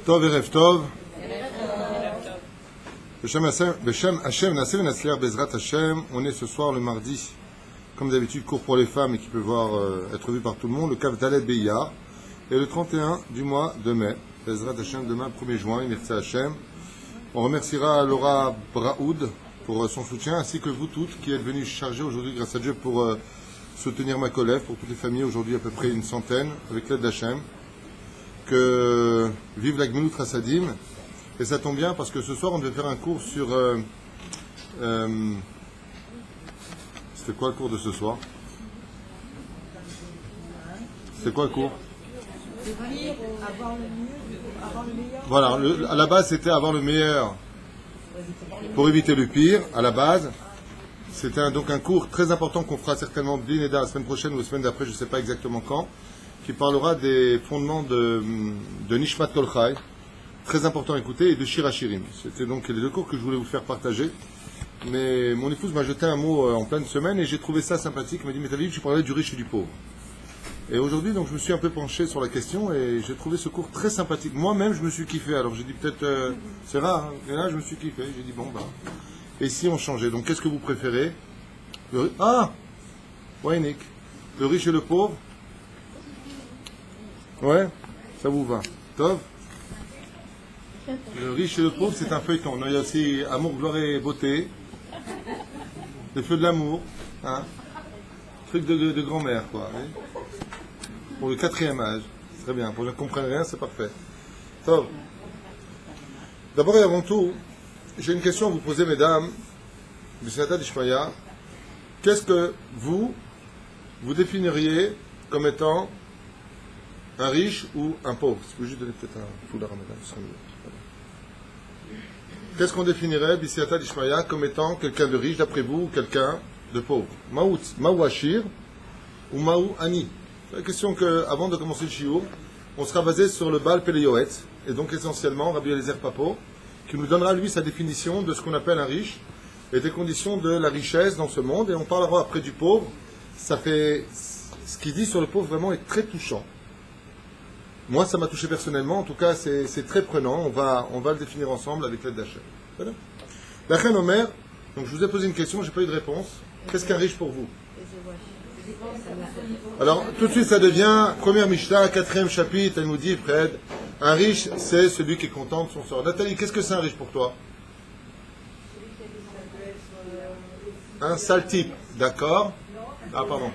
Tov Erev Tov. Beshem Hashem, Naseh Venatzliach Bezrat Hashem. On est ce soir le mardi, comme d'habitude, cours pour les femmes et qui peut être vu par tout le monde, le Kav Dalet Beiyar. Et le 31 du mois de mai, Bezrat Hashem, demain 1er juin, Merci Hashem. On remerciera Laura Braoud pour son soutien, ainsi que vous toutes qui êtes venues charger aujourd'hui, grâce à Dieu, pour soutenir ma collègue, pour toutes les familles, aujourd'hui à peu près une centaine, avec l'aide d'Hachem. Que vive la Gmilut Chassadim. Et ça tombe bien parce que ce soir on devait faire un cours sur... C'était quoi le cours de ce soir? C'était quoi le cours? Voilà, à la base c'était avoir le meilleur pour éviter le pire, à la base. C'était donc un cours très important qu'on fera certainement la semaine prochaine ou la semaine d'après, je ne sais pas exactement quand, qui parlera des fondements de Nishmat Kol Chai, très important à écouter, et de Shir HaShirim. C'était donc les deux cours que je voulais vous faire partager. Mais mon épouse m'a jeté un mot en pleine semaine et j'ai trouvé ça sympathique. Elle m'a dit, mais t'as vu, tu parlais du riche et du pauvre. Et aujourd'hui, donc, je me suis un peu penché sur la question et j'ai trouvé ce cours très sympathique. Moi-même, je me suis kiffé. Alors j'ai dit peut-être, c'est rare, hein, et là, je me suis kiffé. J'ai dit, bon, bah. Et si on changeait? Donc, qu'est-ce que vous préférez? Ouais, Nick. Le riche et le pauvre? Ouais, ça vous va. Tov. Le riche et le pauvre, c'est un feuilleton. Il y a aussi amour, gloire et beauté. Les feux de l'amour. Hein. Truc de grand-mère, quoi. Oui. Pour le 4e âge. C'est très bien. Pour ne comprendre rien, c'est parfait. Tov. D'abord et avant tout, j'ai une question à vous poser, mesdames. B'Siyata d'Ishmaya. Qu'est-ce que vous définiriez comme étant un riche ou un pauvre? Si vous pouvez juste donner peut-être un foulard à madame, ce serait mieux. Qu'est-ce qu'on définirait, B'Siyata d'Ishmaya, comme étant quelqu'un de riche, d'après vous, ou quelqu'un de pauvre? Maou Ashir ou Maou Ani? C'est la question qu'avant de commencer le shiur, on sera basé sur le Baal Peleyoet, et donc essentiellement Rabbi Eliezer Papo, qui nous donnera lui sa définition de ce qu'on appelle un riche, et des conditions de la richesse dans ce monde, et on parlera après du pauvre. Ça fait... Ce qu'il dit sur le pauvre vraiment est très touchant. Moi, ça m'a touché personnellement. En tout cas, c'est très prenant. On va le définir ensemble avec l'aide d'Hachem. Voilà. La reine Omer, donc je vous ai posé une question, j'ai pas eu de réponse. Qu'est-ce qu'un riche pour vous? Alors, tout de suite, ça devient première Mishnah, 4e chapitre. Elle nous dit, Fred, un riche, c'est celui qui est content de son sort. Nathalie, qu'est-ce que c'est un riche pour toi? Un sale type, d'accord? Ah, pardon.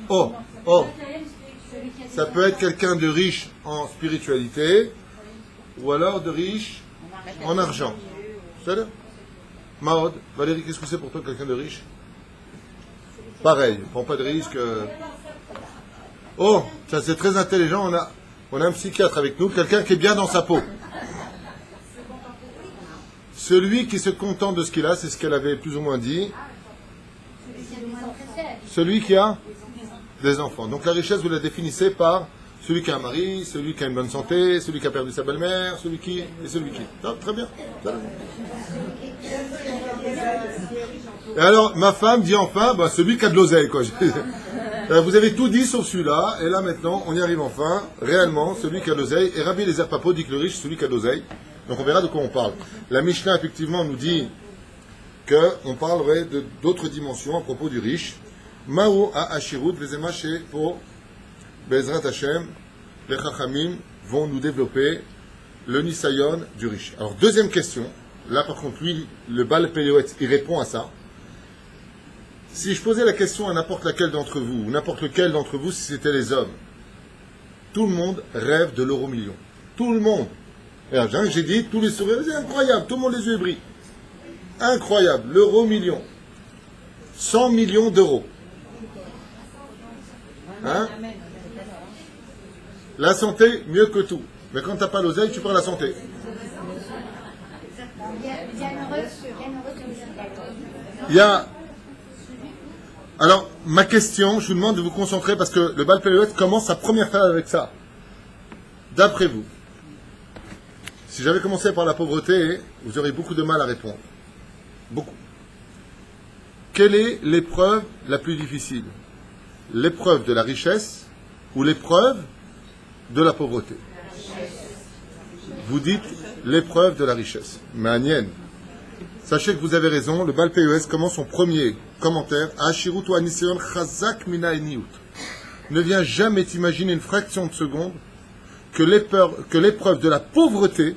Oh, ça peut être quelqu'un de riche en spiritualité ou alors de riche en argent. C'est ça? Maud, Valérie, qu'est-ce que c'est pour toi quelqu'un de riche? Pareil, ne prends pas de risque. Oh, ça c'est très intelligent, on a un psychiatre avec nous, quelqu'un qui est bien dans sa peau. Celui qui se contente de ce qu'il a, c'est ce qu'elle avait plus ou moins dit. Celui qui a des enfants. Donc la richesse, vous la définissez par celui qui a un mari, celui qui a une bonne santé, celui qui a perdu sa belle-mère, celui qui... Et celui qui... Non, très bien. Et alors, ma femme dit enfin, celui qui a de l'oseille, quoi. Vous avez tout dit sauf celui-là, et là maintenant, on y arrive enfin, réellement, celui qui a de l'oseille. Et Rabbi Eliezer Papo dit que le riche, c'est celui qui a de l'oseille. Donc on verra de quoi on parle. La Mishnah, effectivement, nous dit qu'on parlerait d'autres dimensions à propos du riche. Ma'u ha'ashirut vezema she'po Bezrat Hashem, les Chachamim vont nous développer le Nisayon du riche. Alors, deuxième question. Là, par contre, lui, le Baal Peleyoet, il répond à ça. Si je posais la question à n'importe laquelle d'entre vous, ou n'importe lequel d'entre vous, si c'était les hommes, tout le monde rêve de l'euro million. Tout le monde. Et alors, j'ai dit, tous les sourires, c'est incroyable, tout le monde les yeux brillent. Incroyable, l'euro million. 100 millions d'euros. Hein? La santé, mieux que tout. Mais quand tu n'as pas l'oseille, tu perds la santé. Il y a... Alors, ma question, je vous demande de vous concentrer parce que le Baal Peleyoet commence sa première phrase avec ça. D'après vous, si j'avais commencé par la pauvreté, vous auriez beaucoup de mal à répondre. Beaucoup. Quelle est l'épreuve la plus difficile? L'épreuve de la richesse ou l'épreuve de la pauvreté? Vous dites l'épreuve de la richesse. Manienne. Sachez que vous avez raison, le Baal PES commence son premier commentaire. Ashirut ou aniseyon chazak mina eniut. Ne viens jamais t'imaginer une fraction de seconde que l'épreuve de la pauvreté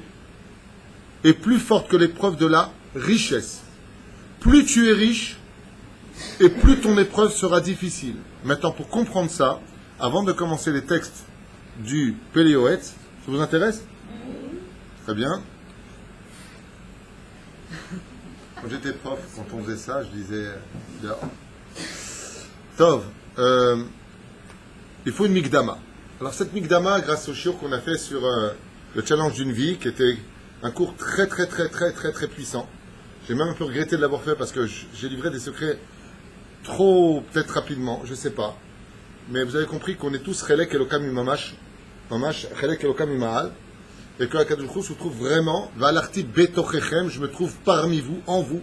est plus forte que l'épreuve de la richesse. Plus tu es riche, et plus ton épreuve sera difficile. Maintenant, pour comprendre ça, avant de commencer les textes du Péléoët, ça vous intéresse? Très bien. Quand j'étais prof, quand on faisait ça, je disais... Tov, il faut une mikdama. Alors cette mikdama, grâce au shiur qu'on a fait sur le challenge d'une vie, qui était un cours très puissant. J'ai même un peu regretté de l'avoir fait parce que j'ai livré des secrets trop, peut-être rapidement, je ne sais pas. Mais vous avez compris qu'on est tous Chelek Elokam Mamash, Chelek Elokam Ma'al, et que Akadosh Hu se trouve vraiment, Valarti Betochechem, je me trouve parmi vous, en vous.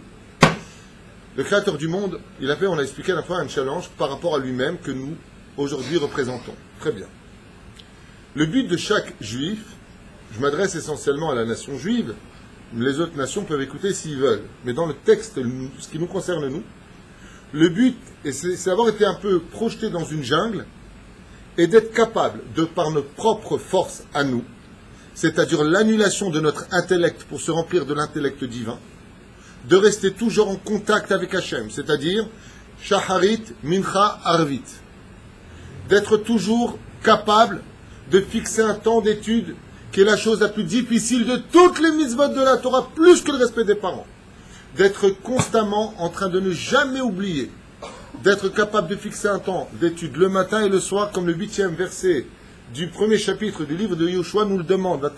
Le Créateur du monde, on a expliqué à la fois un challenge par rapport à lui-même que nous, aujourd'hui, représentons. Très bien. Le but de chaque juif, je m'adresse essentiellement à la nation juive, les autres nations peuvent écouter s'ils veulent, mais dans le texte, ce qui nous concerne nous, le but, c'est d'avoir été un peu projeté dans une jungle et d'être capable, de par nos propres forces à nous, c'est-à-dire l'annulation de notre intellect pour se remplir de l'intellect divin, de rester toujours en contact avec Hachem, c'est-à-dire Shaharit, Mincha, Arvit, d'être toujours capable de fixer un temps d'étude qui est la chose la plus difficile de toutes les mitzvot de la Torah, plus que le respect des parents. D'être constamment en train de ne jamais oublier, d'être capable de fixer un temps d'étude le matin et le soir, comme le 8e verset du premier chapitre du livre de Yoshua nous le demande,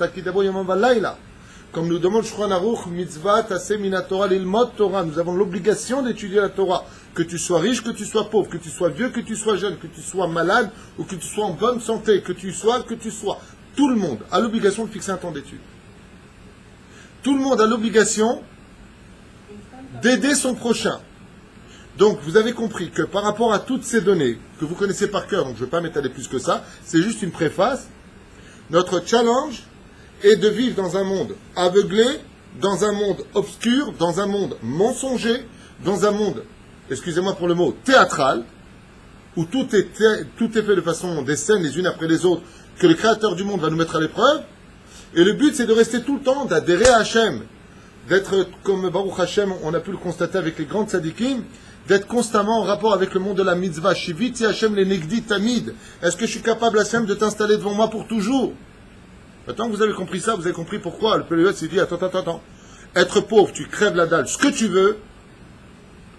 comme nous demande Shulchan Aruch, mitzvah taseh min Torah lilmod Torah, nous avons l'obligation d'étudier la Torah, que tu sois riche, que tu sois pauvre, que tu sois vieux, que tu sois jeune, que tu sois malade, ou que tu sois en bonne santé, que tu sois, tout le monde a l'obligation de fixer un temps d'étude. Tout le monde a l'obligation d'aider son prochain. Donc, vous avez compris que par rapport à toutes ces données que vous connaissez par cœur, donc je ne vais pas m'étaler plus que ça, c'est juste une préface, notre challenge est de vivre dans un monde aveuglé, dans un monde obscur, dans un monde mensonger, dans un monde, excusez-moi pour le mot, théâtral, où tout est fait de façon des scènes les unes après les autres, que le Créateur du monde va nous mettre à l'épreuve. Et le but, c'est de rester tout le temps, d'adhérer à Hachem, d'être, comme Baruch Hashem, on a pu le constater avec les grands tzadikim, d'être constamment en rapport avec le monde de la mitzvah. Shiviti Hachem les negdi tamid. Est-ce que je suis capable, Hachem, de t'installer devant moi pour toujours? Maintenant que vous avez compris ça, vous avez compris pourquoi le PLES s'est dit, attends. Être pauvre, tu crèves la dalle, ce que tu veux,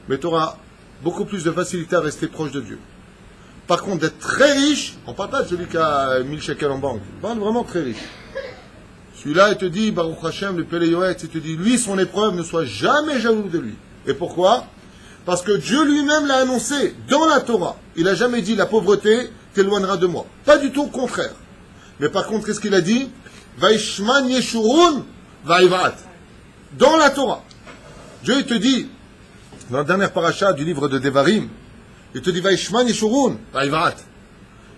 mais tu auras beaucoup plus de facilité à rester proche de Dieu. Par contre, d'être très riche, on ne parle pas de celui qui a 1000 shekels en banque, on parle vraiment très riche. Celui-là, il te dit, Baruch Hashem, le Péléoët, il te dit, lui, son épreuve, ne soit jamais jaloux de lui. Et pourquoi? Parce que Dieu lui-même l'a annoncé dans la Torah. Il n'a jamais dit, la pauvreté t'éloignera de moi. Pas du tout au contraire. Mais par contre, qu'est-ce qu'il a dit? Vaishman Yeshurun Vaïvat. Dans la Torah. Dieu, il te dit, dans la dernière paracha du livre de Devarim, il te dit, Vaishman Yeshurun Vaïvat.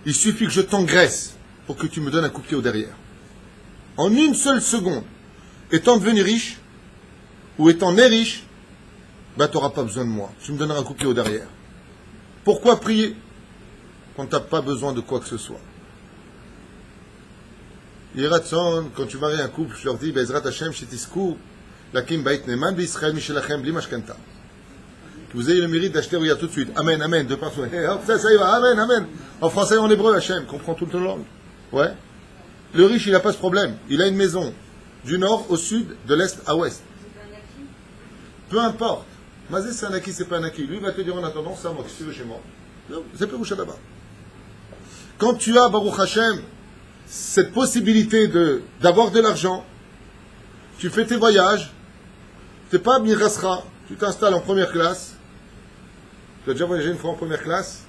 Il suffit que je t'engraisse pour que tu me donnes un coup de pied au derrière. En une seule seconde, étant devenu riche, ou étant né riche, tu n'auras pas besoin de moi. Tu me donneras un coup de pied au derrière. Pourquoi prier quand tu n'as pas besoin de quoi que ce soit? Yiratson, quand tu maries un couple, je leur dis, Bezrat Hashem, shetisku, lakim bait neman, b'Israël, mishelachem, bli mashkanta. Que vous ayez le mérite d'acheter, regarde tout de suite. Amen, amen, de partout. Hey, hop, ça y va, amen, amen. En français et en hébreu, Hashem, comprend toute la langue. Ouais. Le riche, il n'a pas ce problème. Il a une maison du nord au sud, de l'est à ouest. Peu importe. Mazé, c'est un acquis, c'est pas un acquis. Lui, il va te dire en attendant, c'est à moi, qu'est-ce que tu veux chez moi? Non, c'est Péroucha là-bas. Quand tu as, Baruch Hashem, cette possibilité d'avoir de l'argent, tu fais tes voyages, tu n'es pas mirasra, tu t'installes en première classe. Tu as déjà voyagé une fois en première classe?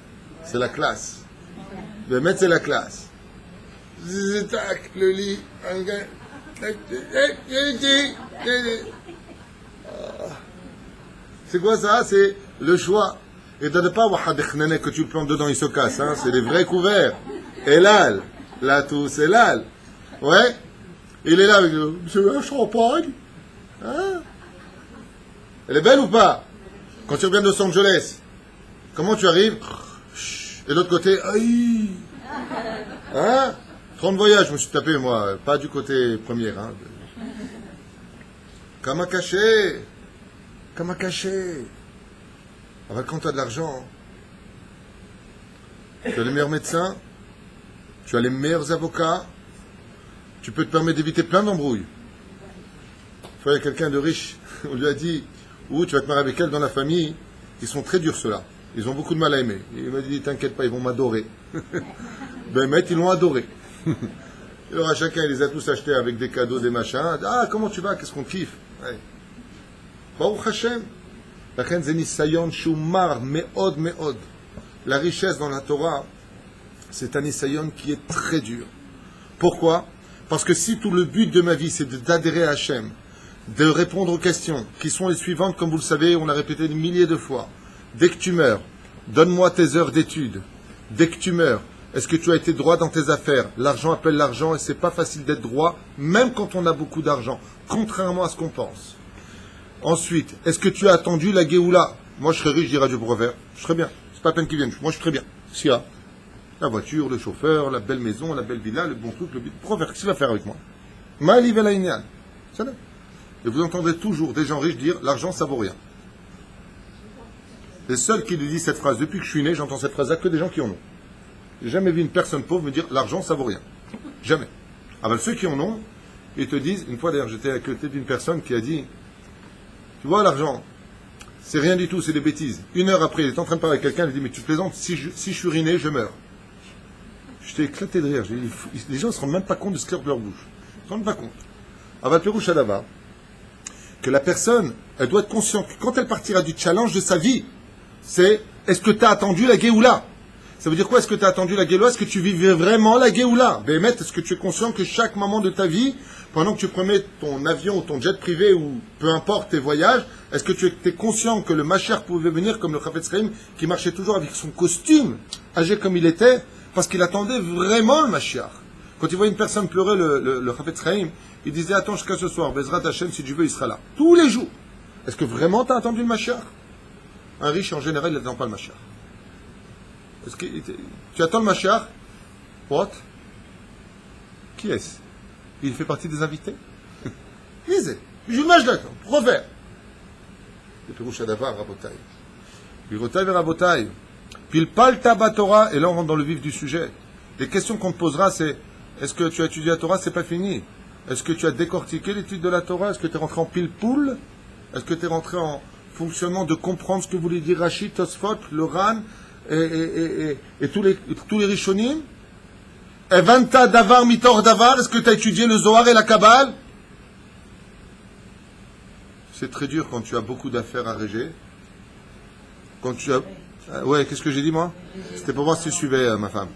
C'est la classe. Le maître, c'est la classe. Le lit, c'est quoi ça? C'est le choix. Et t'as pas que tu le plantes dedans, il se casse. Hein? C'est des vrais couverts. Elal. Là, tous, Elal. Ouais. Il est là avec le monsieur un champagne. Hein? Elle est belle ou pas? Quand tu reviens de Los Angeles, comment tu arrives? Et de l'autre côté, aïe. Hein? 30 voyages, je me suis tapé, moi. Pas du côté premier. Hein. Comment cacher? Comment cacher? Alors, quand tu as de l'argent, tu as les meilleurs médecins, tu as les meilleurs avocats, tu peux te permettre d'éviter plein d'embrouilles. Il fallait quelqu'un de riche. On lui a dit, tu vas te marier avec elle dans la famille. Ils sont très durs, ceux-là. Ils ont beaucoup de mal à aimer. Il m'a dit, t'inquiète pas, ils vont m'adorer. Ben, ils l'ont adoré. Alors, à chacun, il les a tous achetés avec des cadeaux, des machins. Ah, comment tu vas? Qu'est-ce qu'on kiffe? Ouais. Baruch Hashem. La richesse dans la Torah, c'est un nisayon qui est très dur. Pourquoi? Parce que si tout le but de ma vie, c'est d'adhérer à Hachem, de répondre aux questions, qui sont les suivantes, comme vous le savez, on l'a répété des milliers de fois. Dès que tu meurs, donne-moi tes heures d'études. Dès que tu meurs, est-ce que tu as été droit dans tes affaires? L'argent appelle l'argent et c'est pas facile d'être droit, même quand on a beaucoup d'argent, contrairement à ce qu'on pense. Ensuite, est-ce que tu as attendu la Géoula? Moi, je serais riche, je dirais à Dieu pour refaire. Je serais bien. C'est pas la peine qu'ils viennent. Moi, je suis très bien. S'il y a la voiture, le chauffeur, la belle maison, la belle villa, le bon truc, le but. Pour refaire, qu'est-ce qu'il va faire avec moi? Ma'aliv el Aïnian. C'est là. Et vous entendrez toujours des gens riches dire l'argent, ça vaut rien. Les seuls qui lui disent cette phrase, depuis que je suis né, j'entends cette phrase-là que des gens qui en ont. J'ai jamais vu une personne pauvre me dire l'argent, ça vaut rien. Jamais. Ah ben, ceux qui en ont, ils te disent, une fois d'ailleurs, j'étais à côté d'une personne qui a dit, tu vois, l'argent, c'est rien du tout, c'est des bêtises. Une heure après, il est en train de parler avec quelqu'un, il dit, mais tu plaisantes, si je suis ruiné, je meurs. Je t'ai éclaté de rire. Les gens ne se rendent même pas compte de ce qu'il y a de leur bouche. Ils ne se rendent pas compte. Aval Pirouche Adava, que la personne, elle doit être consciente que quand elle partira du challenge de sa vie, c'est, est-ce que tu as attendu la Géoula? Ça veut dire quoi, est-ce que tu as attendu la Géoula? Est-ce que tu vivais vraiment la Géoula? Béhémet, est-ce que tu es conscient que chaque moment de ta vie, pendant que tu prenais ton avion ou ton jet privé ou peu importe tes voyages, est-ce que tu étais conscient que le Mashiach pouvait venir comme le Chafetz Chaim qui marchait toujours avec son costume, âgé comme il était, parce qu'il attendait vraiment le Mashiach? Quand il voyait une personne pleurer le Chafetz Chaim, il disait attends jusqu'à ce soir, Bezrat Hashem, si tu veux, il sera là. Tous les jours. Est-ce que vraiment tu as attendu le Mashiach? Un riche, en général, il n'attend pas le Mashiach. Est-ce que tu attends le Mashiach? What? Qui est-ce? Il fait partie des invités. Lisez. J'imagine d'accord. Revers. Et puis Rouch Adavar, Rabotai. Puis Rotai vers Rabotai. Puis le Pal Taba Torah, et là on rentre dans le vif du sujet. Les questions qu'on te posera, c'est est-ce que tu as étudié la Torah? C'est pas fini. Est-ce que tu as décortiqué l'étude de la Torah? Est-ce que tu es rentré en pile-poule? Est-ce que tu es rentré en fonctionnement de comprendre ce que voulait dire Rachid, Tosfot, le Ran et tous les Rishonim? Evanta Davar Mitor Davar, est-ce que tu as étudié le Zohar et la Kabbale? C'est très dur quand tu as beaucoup d'affaires à réger. Quand tu as... Ouais, qu'est-ce que j'ai dit moi? C'était pour voir si tu suivais ma femme.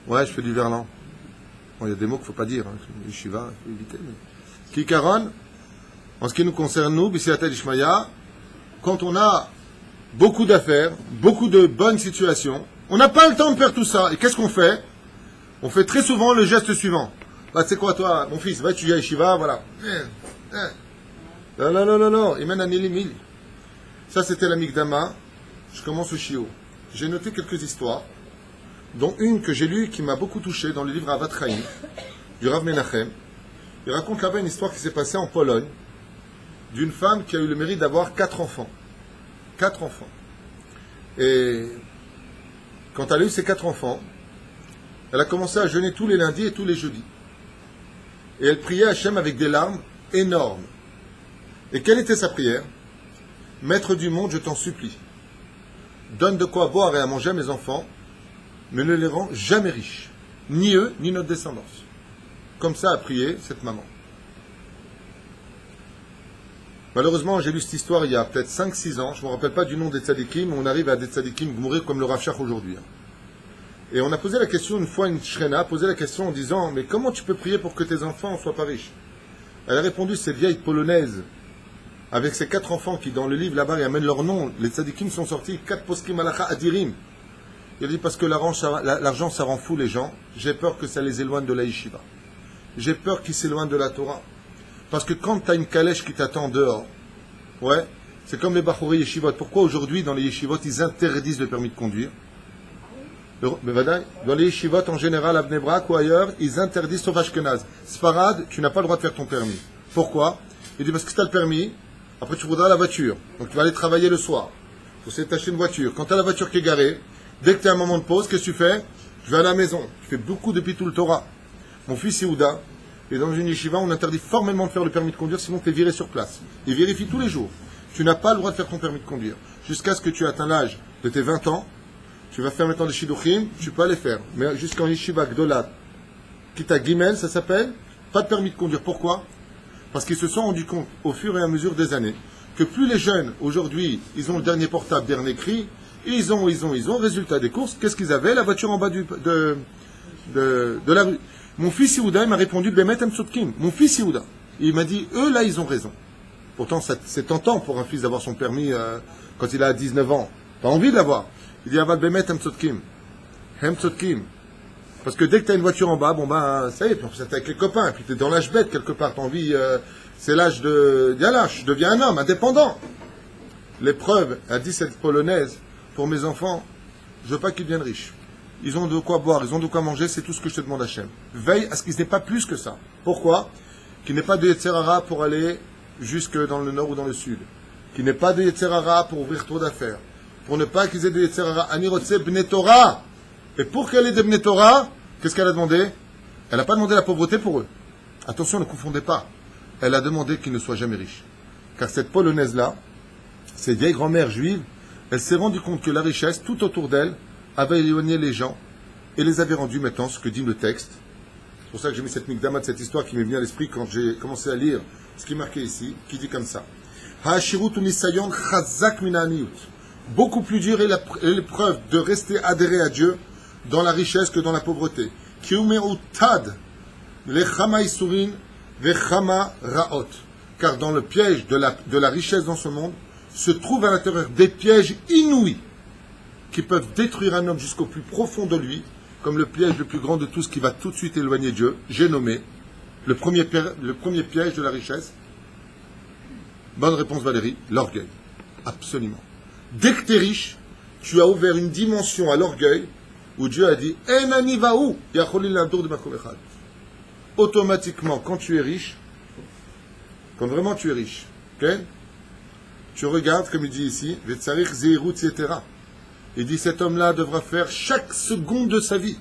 Ouais, je fais du verlan. Bon, il y a des mots qu'il ne faut pas dire. Hein. Yeshiva, il faut éviter. Mais... Kikaron, en ce qui nous concerne, nous, Bisiata Ishmaya, quand on a beaucoup d'affaires, beaucoup de bonnes situations, on n'a pas le temps de faire tout ça. Et qu'est-ce qu'on fait? On fait très souvent le geste suivant. Bah, tu sais quoi, toi, mon fils, va étudier à Yeshiva, voilà. Non. Il mène un mille. Ça, c'était la Mikdama. Je commence au Shio. J'ai noté quelques histoires, dont une que j'ai lue qui m'a beaucoup touché dans le livre Avat Chaim, du Rav Menachem. Il raconte là-bas une histoire qui s'est passée en Pologne, d'une femme qui a eu le mérite d'avoir 4 enfants. 4 enfants. Et quand elle a eu ces 4 enfants, elle a commencé à jeûner tous les lundis et tous les jeudis. Et elle priait Hachem avec des larmes énormes. Et quelle était sa prière? Maître du monde, je t'en supplie. Donne de quoi boire et à manger à mes enfants, mais ne les rends jamais riches. Ni eux, ni notre descendance. Comme ça a prié cette maman. Malheureusement, j'ai lu cette histoire il y a peut-être 5-6 ans. Je ne me rappelle pas du nom des tzadikim, mais on arrive à des tzadikim mourir comme le Rav Shach aujourd'hui. Et on a posé la question une fois, une shrena a posé la question en disant mais comment tu peux prier pour que tes enfants ne soient pas riches? Elle a répondu, cette vieille polonaise, avec ses 4 enfants qui dans le livre là-bas ils amènent leur nom, les tzadikim sont sortis, 4 poskim halacha adirim. Il a dit parce que l'argent, ça rend fou les gens. J'ai peur que ça les éloigne de la yeshiva. J'ai peur qu'ils s'éloignent de la Torah. Parce que quand tu as une calèche qui t'attend dehors, ouais, c'est comme les Bachouri yeshivot. Pourquoi aujourd'hui, dans les yeshivot, ils interdisent le permis de conduire? Mais dans les yeshivot, en général, à Bnei Brak ou ailleurs, ils interdisent sauf Ashkenaz. Sfarad, tu n'as pas le droit de faire ton permis. Pourquoi? Il dit parce que tu as le permis, après tu voudras la voiture. Donc tu vas aller travailler le soir. Il faut essayer de t'acheter une voiture. Quand tu as la voiture qui est garée, dès que tu as un moment de pause, qu'est-ce que tu fais? Je vais à la maison. Tu fais beaucoup depuis tout le Torah. Mon fils Yehuda, et dans une yeshiva, on interdit formellement de faire le permis de conduire, sinon tu es viré sur place. Il vérifie tous les jours. Tu n'as pas le droit de faire ton permis de conduire. Jusqu'à ce que tu atteins l'âge de tes 20 ans, tu vas faire maintenant des shidduchim, tu peux aller faire. Mais jusqu'en yeshiva Gdolat, Kita Gimel, ça s'appelle, pas de permis de conduire. Pourquoi? Parce qu'ils se sont rendus compte, au fur et à mesure des années, que plus les jeunes, aujourd'hui, ils ont le dernier portable, dernier cri, ils ont. Résultat des courses, qu'est-ce qu'ils avaient? La voiture en bas de la rue. Mon fils Yehuda, il m'a répondu, Bemet Emsotkim. Mon fils Yehuda. Il m'a dit, eux, là, ils ont raison. Pourtant, c'est tentant pour un fils d'avoir son permis quand il a 19 ans. T'as envie de l'avoir. Il dit, Aval Bemet Emsotkim. Emsotkim. Parce que dès que tu as une voiture en bas, bon ben, ça y est, puis t'es avec les copains, et puis tu es dans l'âge bête quelque part, t'as envie, c'est l'âge de Yalach, je deviens un homme indépendant. L'épreuve, a dit cette polonaise, pour mes enfants, je veux pas qu'ils deviennent riches. Ils ont de quoi boire, ils ont de quoi manger, c'est tout ce que je te demande, Hachem. Veille à ce qu'ils n'aient pas plus que ça. Pourquoi? Qu'il n'ait pas de Yetzerara pour aller jusque dans le nord ou dans le sud. Qu'il n'ait pas de Yetzerara pour ouvrir trop d'affaires. Pour ne pas qu'ils aient de Yetzerara. Anirotse Bnei Torah. Et pour qu'elle ait des Bnei Torah, qu'est-ce qu'elle a demandé? Elle n'a pas demandé la pauvreté pour eux. Attention, ne confondez pas. Elle a demandé qu'ils ne soient jamais riches. Car cette Polonaise-là, cette vieille grand-mère juive, elle s'est rendue compte que la richesse, tout autour d'elle, avait éloigné les gens et les avait rendus maintenant ce que dit le texte. C'est pour ça que j'ai mis cette mikdama de cette histoire qui m'est venue à l'esprit quand j'ai commencé à lire ce qui est marqué ici, qui dit comme ça. Beaucoup plus dur est l'épreuve de rester adhéré à Dieu dans la richesse que dans la pauvreté. Car dans le piège de la richesse dans ce monde, se trouvent à l'intérieur des pièges inouïs qui peuvent détruire un homme jusqu'au plus profond de lui, comme le piège le plus grand de tous qui va tout de suite éloigner Dieu. J'ai nommé le premier piège de la richesse. Bonne réponse Valérie, l'orgueil. Absolument. Dès que tu es riche, tu as ouvert une dimension à l'orgueil où Dieu a dit automatiquement, quand tu es riche, quand vraiment tu es riche, okay, tu regardes, comme il dit ici, il dit cet homme-là devra faire chaque seconde de sa vie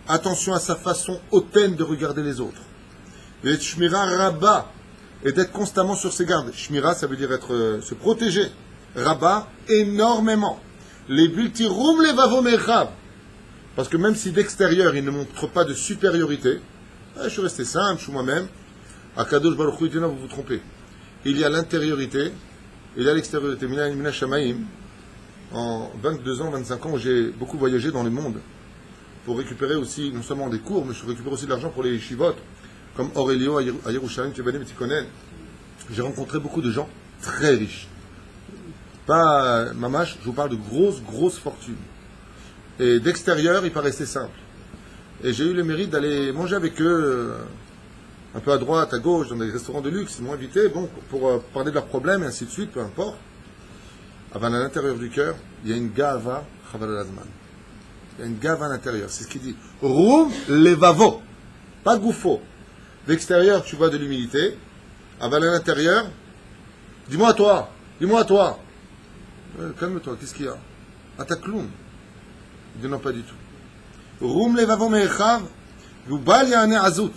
attention à sa façon hautaine de regarder les autres. Et d'être constamment sur ses gardes. Shmira, ça veut dire se protéger. Rabat, énormément. Les bultirum les vavomechav. Parce que même si d'extérieur, il ne montre pas de supériorité, je suis resté simple, je suis moi-même, Akadosh Baruch Hu, vous vous trompez. Il y a l'intériorité, il y a l'extériorité. Mina Shamaim, en 22 ans, 25 ans, où j'ai beaucoup voyagé dans le monde, pour récupérer aussi, non seulement des cours, mais je récupère aussi de l'argent pour les shivot, comme Aurélio à Yerushalayim, Tchebanim et Tikonen. J'ai rencontré beaucoup de gens très riches. Pas mamash, je vous parle de grosses fortunes. Et d'extérieur, il paraissait simple. Et j'ai eu le mérite d'aller manger avec eux, un peu à droite, à gauche, dans des restaurants de luxe. Ils m'ont invité, bon, pour parler de leurs problèmes, et ainsi de suite, peu importe. Avant, à l'intérieur du cœur, il y a une gava, chaval al-azman. Il y a une gava à l'intérieur. C'est ce qu'il dit. Roum levavo. Pas goufo. D'extérieur, tu vois de l'humilité. Avant, à l'intérieur, dis-moi à toi. Calme-toi, qu'est-ce qu'il y a? Atakloum. Il dit non, pas du tout. Roum levavo me'echav, vubal ya'ane azout.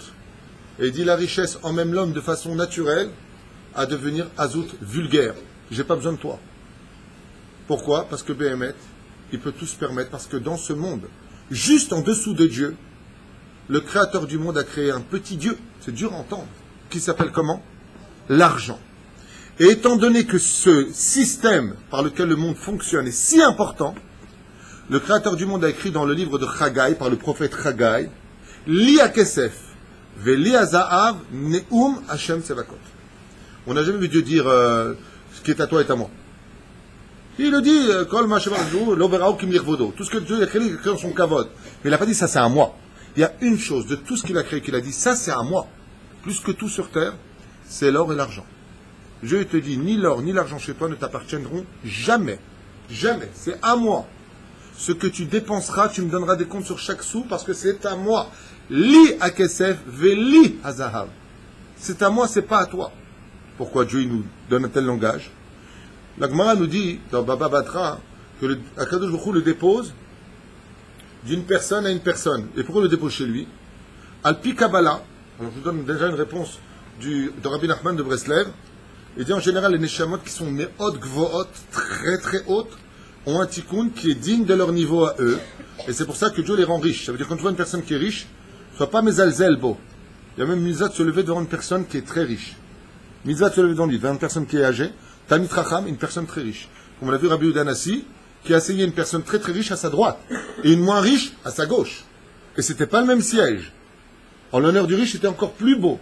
Et il dit la richesse emmène l'homme de façon naturelle à devenir azout, vulgaire. J'ai pas besoin de toi. Pourquoi? Parce que Béhémet, il peut tout se permettre, parce que dans ce monde, juste en dessous de Dieu, le créateur du monde a créé un petit Dieu, c'est dur à entendre, qui s'appelle comment? L'argent. Et étant donné que ce système par lequel le monde fonctionne est si important, le créateur du monde a écrit dans le livre de Chagai, par le prophète Chagai, Li Kesef, Veli Azaav, Neum Hashem Sevakot. On n'a jamais vu Dieu dire ce qui est à toi est à moi. Il le dit, tout ce que Dieu a créé, il a créé dans son kavod. Mais il n'a pas dit ça, c'est à moi. Il y a une chose de tout ce qu'il a créé qu'il a dit, ça c'est à moi. Plus que tout sur terre, c'est l'or et l'argent. Dieu te dit, ni l'or ni l'argent chez toi ne t'appartiendront jamais. Jamais. C'est à moi. Ce que tu dépenseras, tu me donneras des comptes sur chaque sou parce que c'est à moi. Li à kesef, veli à zahav. C'est à moi, c'est pas à toi. Pourquoi Dieu nous donne un tel langage? La Gemara nous dit, dans Baba Batra, que Akadosh Baruch Hu le dépose d'une personne à une personne. Et pourquoi le dépose chez lui? Al-Pi Kabbalah, alors je vous donne déjà une réponse de Rabbi Nachman de Breslev. Il dit en général, les Neshamot qui sont Me'od Gvo'ot, très très hautes, ont un tikkun qui est digne de leur niveau à eux. Et c'est pour ça que Dieu les rend riches. Ça veut dire quand tu vois une personne qui est riche, sois pas Mezalzel Bo. Il y a même Mitzvah de se lever devant une personne qui est très riche. Mitzvah de se lever devant lui, devant une personne qui est âgée. Tamit Racham, une personne très riche. Comme on l'a vu Rabbi Udanassi, qui a essayé une personne très très riche à sa droite et une moins riche à sa gauche. Et c'était pas le même siège. En l'honneur du riche, c'était encore plus beau.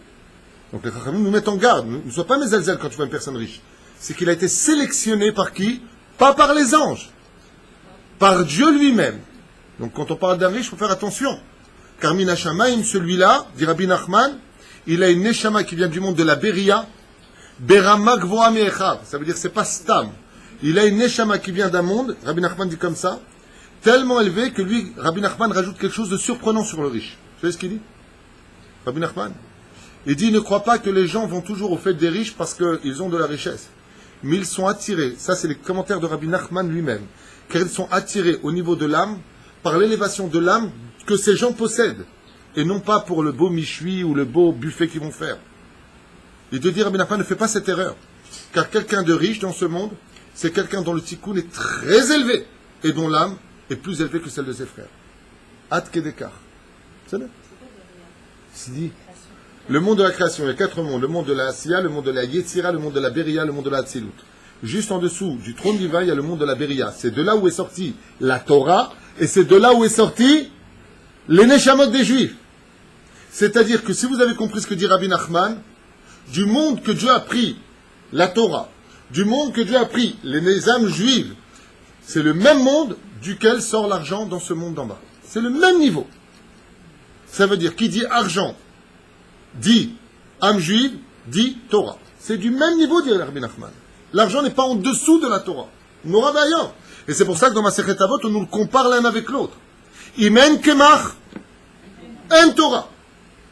Donc les Chachamim nous mettent en garde. Ne sois pas Mezalzel quand tu vois une personne riche. C'est qu'il a été sélectionné par qui? Pas par les anges. Par Dieu lui-même. Donc quand on parle d'un riche, il faut faire attention. Car Minashamaim, celui-là, dit Rabbi Nachman, il a une Neshama qui vient du monde de la Beria. Berama Gvoa Me'echav. Ça veut dire que c'est pas Stam. Il a une Neshama qui vient d'un monde, Rabbi Nachman dit comme ça, tellement élevé que lui, Rabbi Nachman rajoute quelque chose de surprenant sur le riche. Vous savez ce qu'il dit? Rabbi Nachman. Il dit, ne crois pas que les gens vont toujours au fait des riches parce qu'ils ont de la richesse. Mais ils sont attirés, ça c'est les commentaires de Rabbi Nachman lui-même, car ils sont attirés au niveau de l'âme par l'élévation de l'âme que ces gens possèdent, et non pas pour le beau michui ou le beau buffet qu'ils vont faire. Il te dit, Rabbi Nachman, ne fais pas cette erreur, car quelqu'un de riche dans ce monde, c'est quelqu'un dont le tikkun est très élevé, et dont l'âme est plus élevée que celle de ses frères. Ad Kedekar. C'est là. C'est dit. Le monde de la création, il y a 4 mondes. Le monde de la Asiya, le monde de la Yetzira, le monde de la Beria, le monde de la Hatzilut. Juste en dessous du trône divin, il y a le monde de la Beria. C'est de là où est sortie la Torah, et c'est de là où est sorti les Neshamot des Juifs. C'est-à-dire que si vous avez compris ce que dit Rabbi Nachman, du monde que Dieu a pris la Torah, du monde que Dieu a pris les âmes juives, c'est le même monde duquel sort l'argent dans ce monde d'en bas. C'est le même niveau. Ça veut dire, qui dit argent, dit âme juive, dit Torah. C'est du même niveau, dit Rabbi Nachman. L'argent n'est pas en dessous de la Torah. Nora vaillant. Et c'est pour ça que dans ma Masechet Avot, on nous le compare l'un avec l'autre. Imen kemach, en Torah.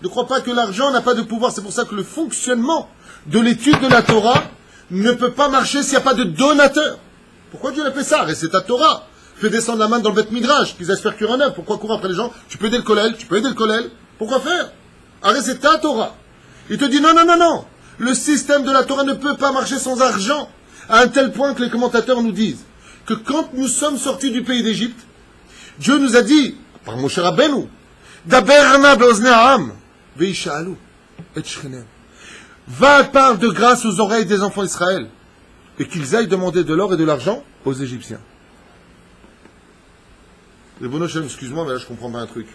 Ne crois pas que l'argent n'a pas de pouvoir. C'est pour ça que le fonctionnement de l'étude de la Torah ne peut pas marcher s'il n'y a pas de donateur. Pourquoi Dieu l'a fait ça? Et c'est ta Torah. Fais descendre la main dans le Beth Midrash, qu'ils espèrent qu'il y en a. Pourquoi courir après les gens? Tu peux aider le kollel, tu peux aider le kollel. Pourquoi faire? Arrête, c'est ta Torah. Il te dit non, non, non, non. Le système de la Torah ne peut pas marcher sans argent. À un tel point que les commentateurs nous disent que quand nous sommes sortis du pays d'Égypte, Dieu nous a dit, par Moshe Rabbeinu, Daberna be'ozne'am, ve'isha'alu, et shchenem. Va, parle de grâce aux oreilles des enfants d'Israël, et qu'ils aillent demander de l'or et de l'argent aux Égyptiens. Les bonhommes, excuse-moi, mais là je comprends pas un truc.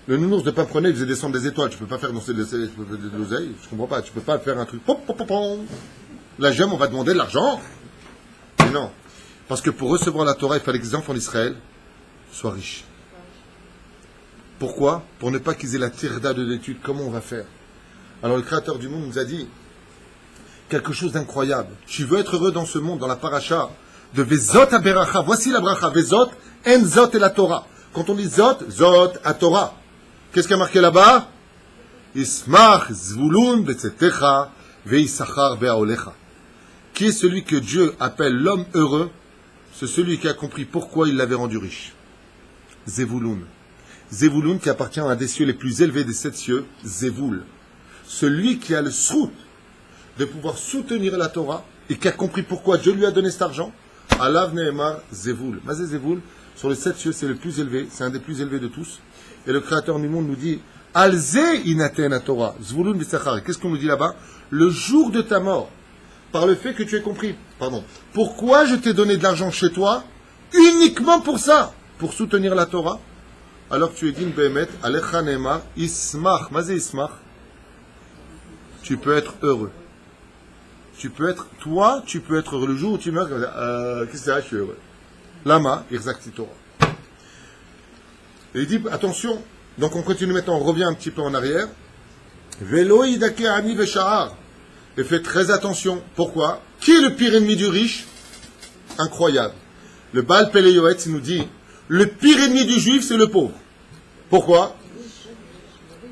Le nounours de Pamprenay, il faisait descendre des étoiles. Tu peux pas faire danser de l'oseille. Je comprends pas. Tu peux pas faire un truc. Pop, pop, pop, pop. La gemme, on va demander de l'argent. Mais non. Parce que pour recevoir la Torah, il fallait que les enfants d'Israël soient riches. Pourquoi? Pour ne pas qu'ils aient la tirda de l'étude. Comment on va faire? Alors le Créateur du monde nous a dit quelque chose d'incroyable. Tu veux être heureux dans ce monde, dans la paracha de Vezot Aberacha. Voici la bracha. Vezot, En Zot et la Torah. Quand on dit Zot, Zot à Torah. Qu'est-ce qui a marqué là-bas? Ismach zvulun betzetecha veisachar be'aolecha. Qui est celui que Dieu appelle l'homme heureux? C'est celui qui a compris pourquoi il l'avait rendu riche. Zevulun. Zevulun qui appartient à un des cieux les plus élevés des 7 cieux, Zevul. Celui qui a le srout de pouvoir soutenir la Torah et qui a compris pourquoi Dieu lui a donné cet argent. Alav Nehemar Zevul. Mazé Zevul, sur les 7 cieux, c'est le plus élevé, c'est un des plus élevés de tous. Et le Créateur du monde nous dit Alze inaten Torah, Zvulun v'Issachar. Qu'est-ce qu'on nous dit là-bas? Le jour de ta mort, par le fait que tu aies compris, pourquoi je t'ai donné de l'argent chez toi? Uniquement pour ça, pour soutenir la Torah. Alors tu es dit, Behemet, Alecha Neema, Ismach, Mazé Ismach. Tu peux être heureux. tu peux être le jour où tu meurs, qu'est-ce que c'est, je suis heureux. Lama, exact Torah. Et il dit, attention, donc on continue maintenant, on revient un petit peu en arrière. Velo idake ami veshahar. Et faites très attention. Pourquoi? Qui est le pire ennemi du riche? Incroyable. Le Baal Pele Yoetz nous dit, le pire ennemi du juif, c'est le pauvre. Pourquoi?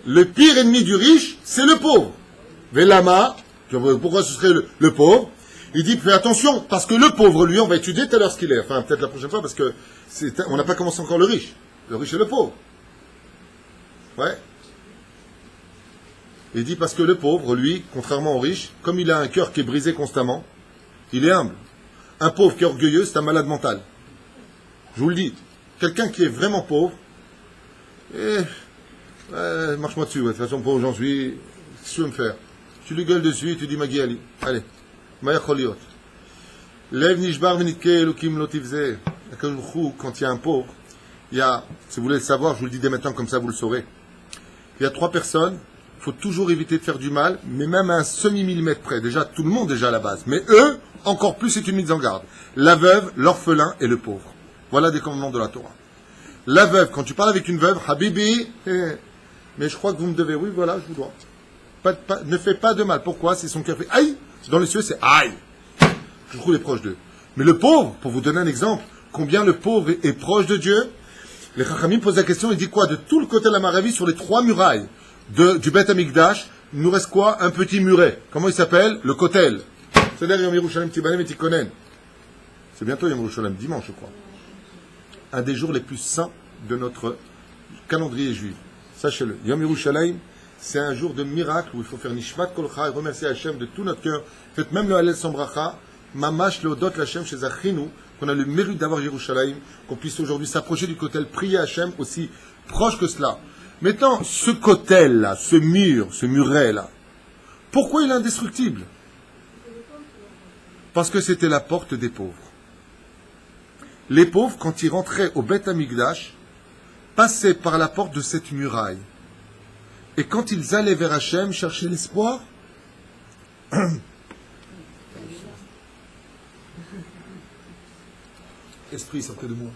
Le pire ennemi du riche, c'est le pauvre. Velama, pourquoi ce serait le pauvre? Il dit, fais attention, parce que le pauvre, lui, on va étudier tout à l'heure ce qu'il est. Enfin, peut-être la prochaine fois, parce que on n'a pas commencé encore le riche. Le riche et le pauvre. Ouais. Il dit, parce que le pauvre, lui, contrairement au riche, comme il a un cœur qui est brisé constamment, il est humble. Un pauvre qui est orgueilleux, c'est un malade mental. Je vous le dis. Quelqu'un qui est vraiment pauvre, marche-moi dessus, ouais. De toute façon, pauvre j'en suis, qu'est-ce que tu veux me faire? Tu lui gueules dessus et tu dis Magi Ali. Allez. Maya Choliot. Lev Nishbar Minitke Elokim Lotivze. Quand il y a un pauvre, il y a, si vous voulez le savoir, je vous le dis dès maintenant, comme ça vous le saurez. Il y a 3 personnes, il faut toujours éviter de faire du mal, mais même à un semi-millimètre près. Déjà, tout le monde déjà à la base. Mais eux, encore plus, c'est une mise en garde. La veuve, l'orphelin et le pauvre. Voilà des commandements de la Torah. La veuve, quand tu parles avec une veuve, Habibi, mais je crois que vous me devez, oui, voilà, je vous dois. Ne fais pas de mal. Pourquoi? C'est son cœur fait aïe. Dans les cieux, c'est aïe. Je trouve les proches d'eux. Mais le pauvre, pour vous donner un exemple, combien le pauvre est proche de Dieu? Les Chachamim posent la question, il dit quoi? De tout le côté de la Maravi, sur les 3 murailles du Beth Amikdash, il nous reste quoi? Un petit muret. Comment il s'appelle? Le Kotel. C'est-à-dire Yom Yerushalayim Tibanem et Tikonen. C'est bientôt Yom Yerushalayim, dimanche, je crois. Un des jours les plus saints de notre calendrier juif. Sachez-le. Yom Yerushalayim, c'est un jour de miracle où il faut faire Nishmat Kolcha et remercier Hachem de tout notre cœur. Faites même le Hallel sans bracha, Mamash Leodot Hachem chez Achinu, qu'on a le mérite d'avoir Yerushalayim, qu'on puisse aujourd'hui s'approcher du Kotel, prier Hachem aussi proche que cela. Maintenant, ce Kotel-là, ce muret-là, pourquoi il est indestructible? Parce que c'était la porte des pauvres. Les pauvres, quand ils rentraient au Beth Amikdash, passaient par la porte de cette muraille. Et quand ils allaient vers Hachem chercher l'espoir, esprit, sortez de moi.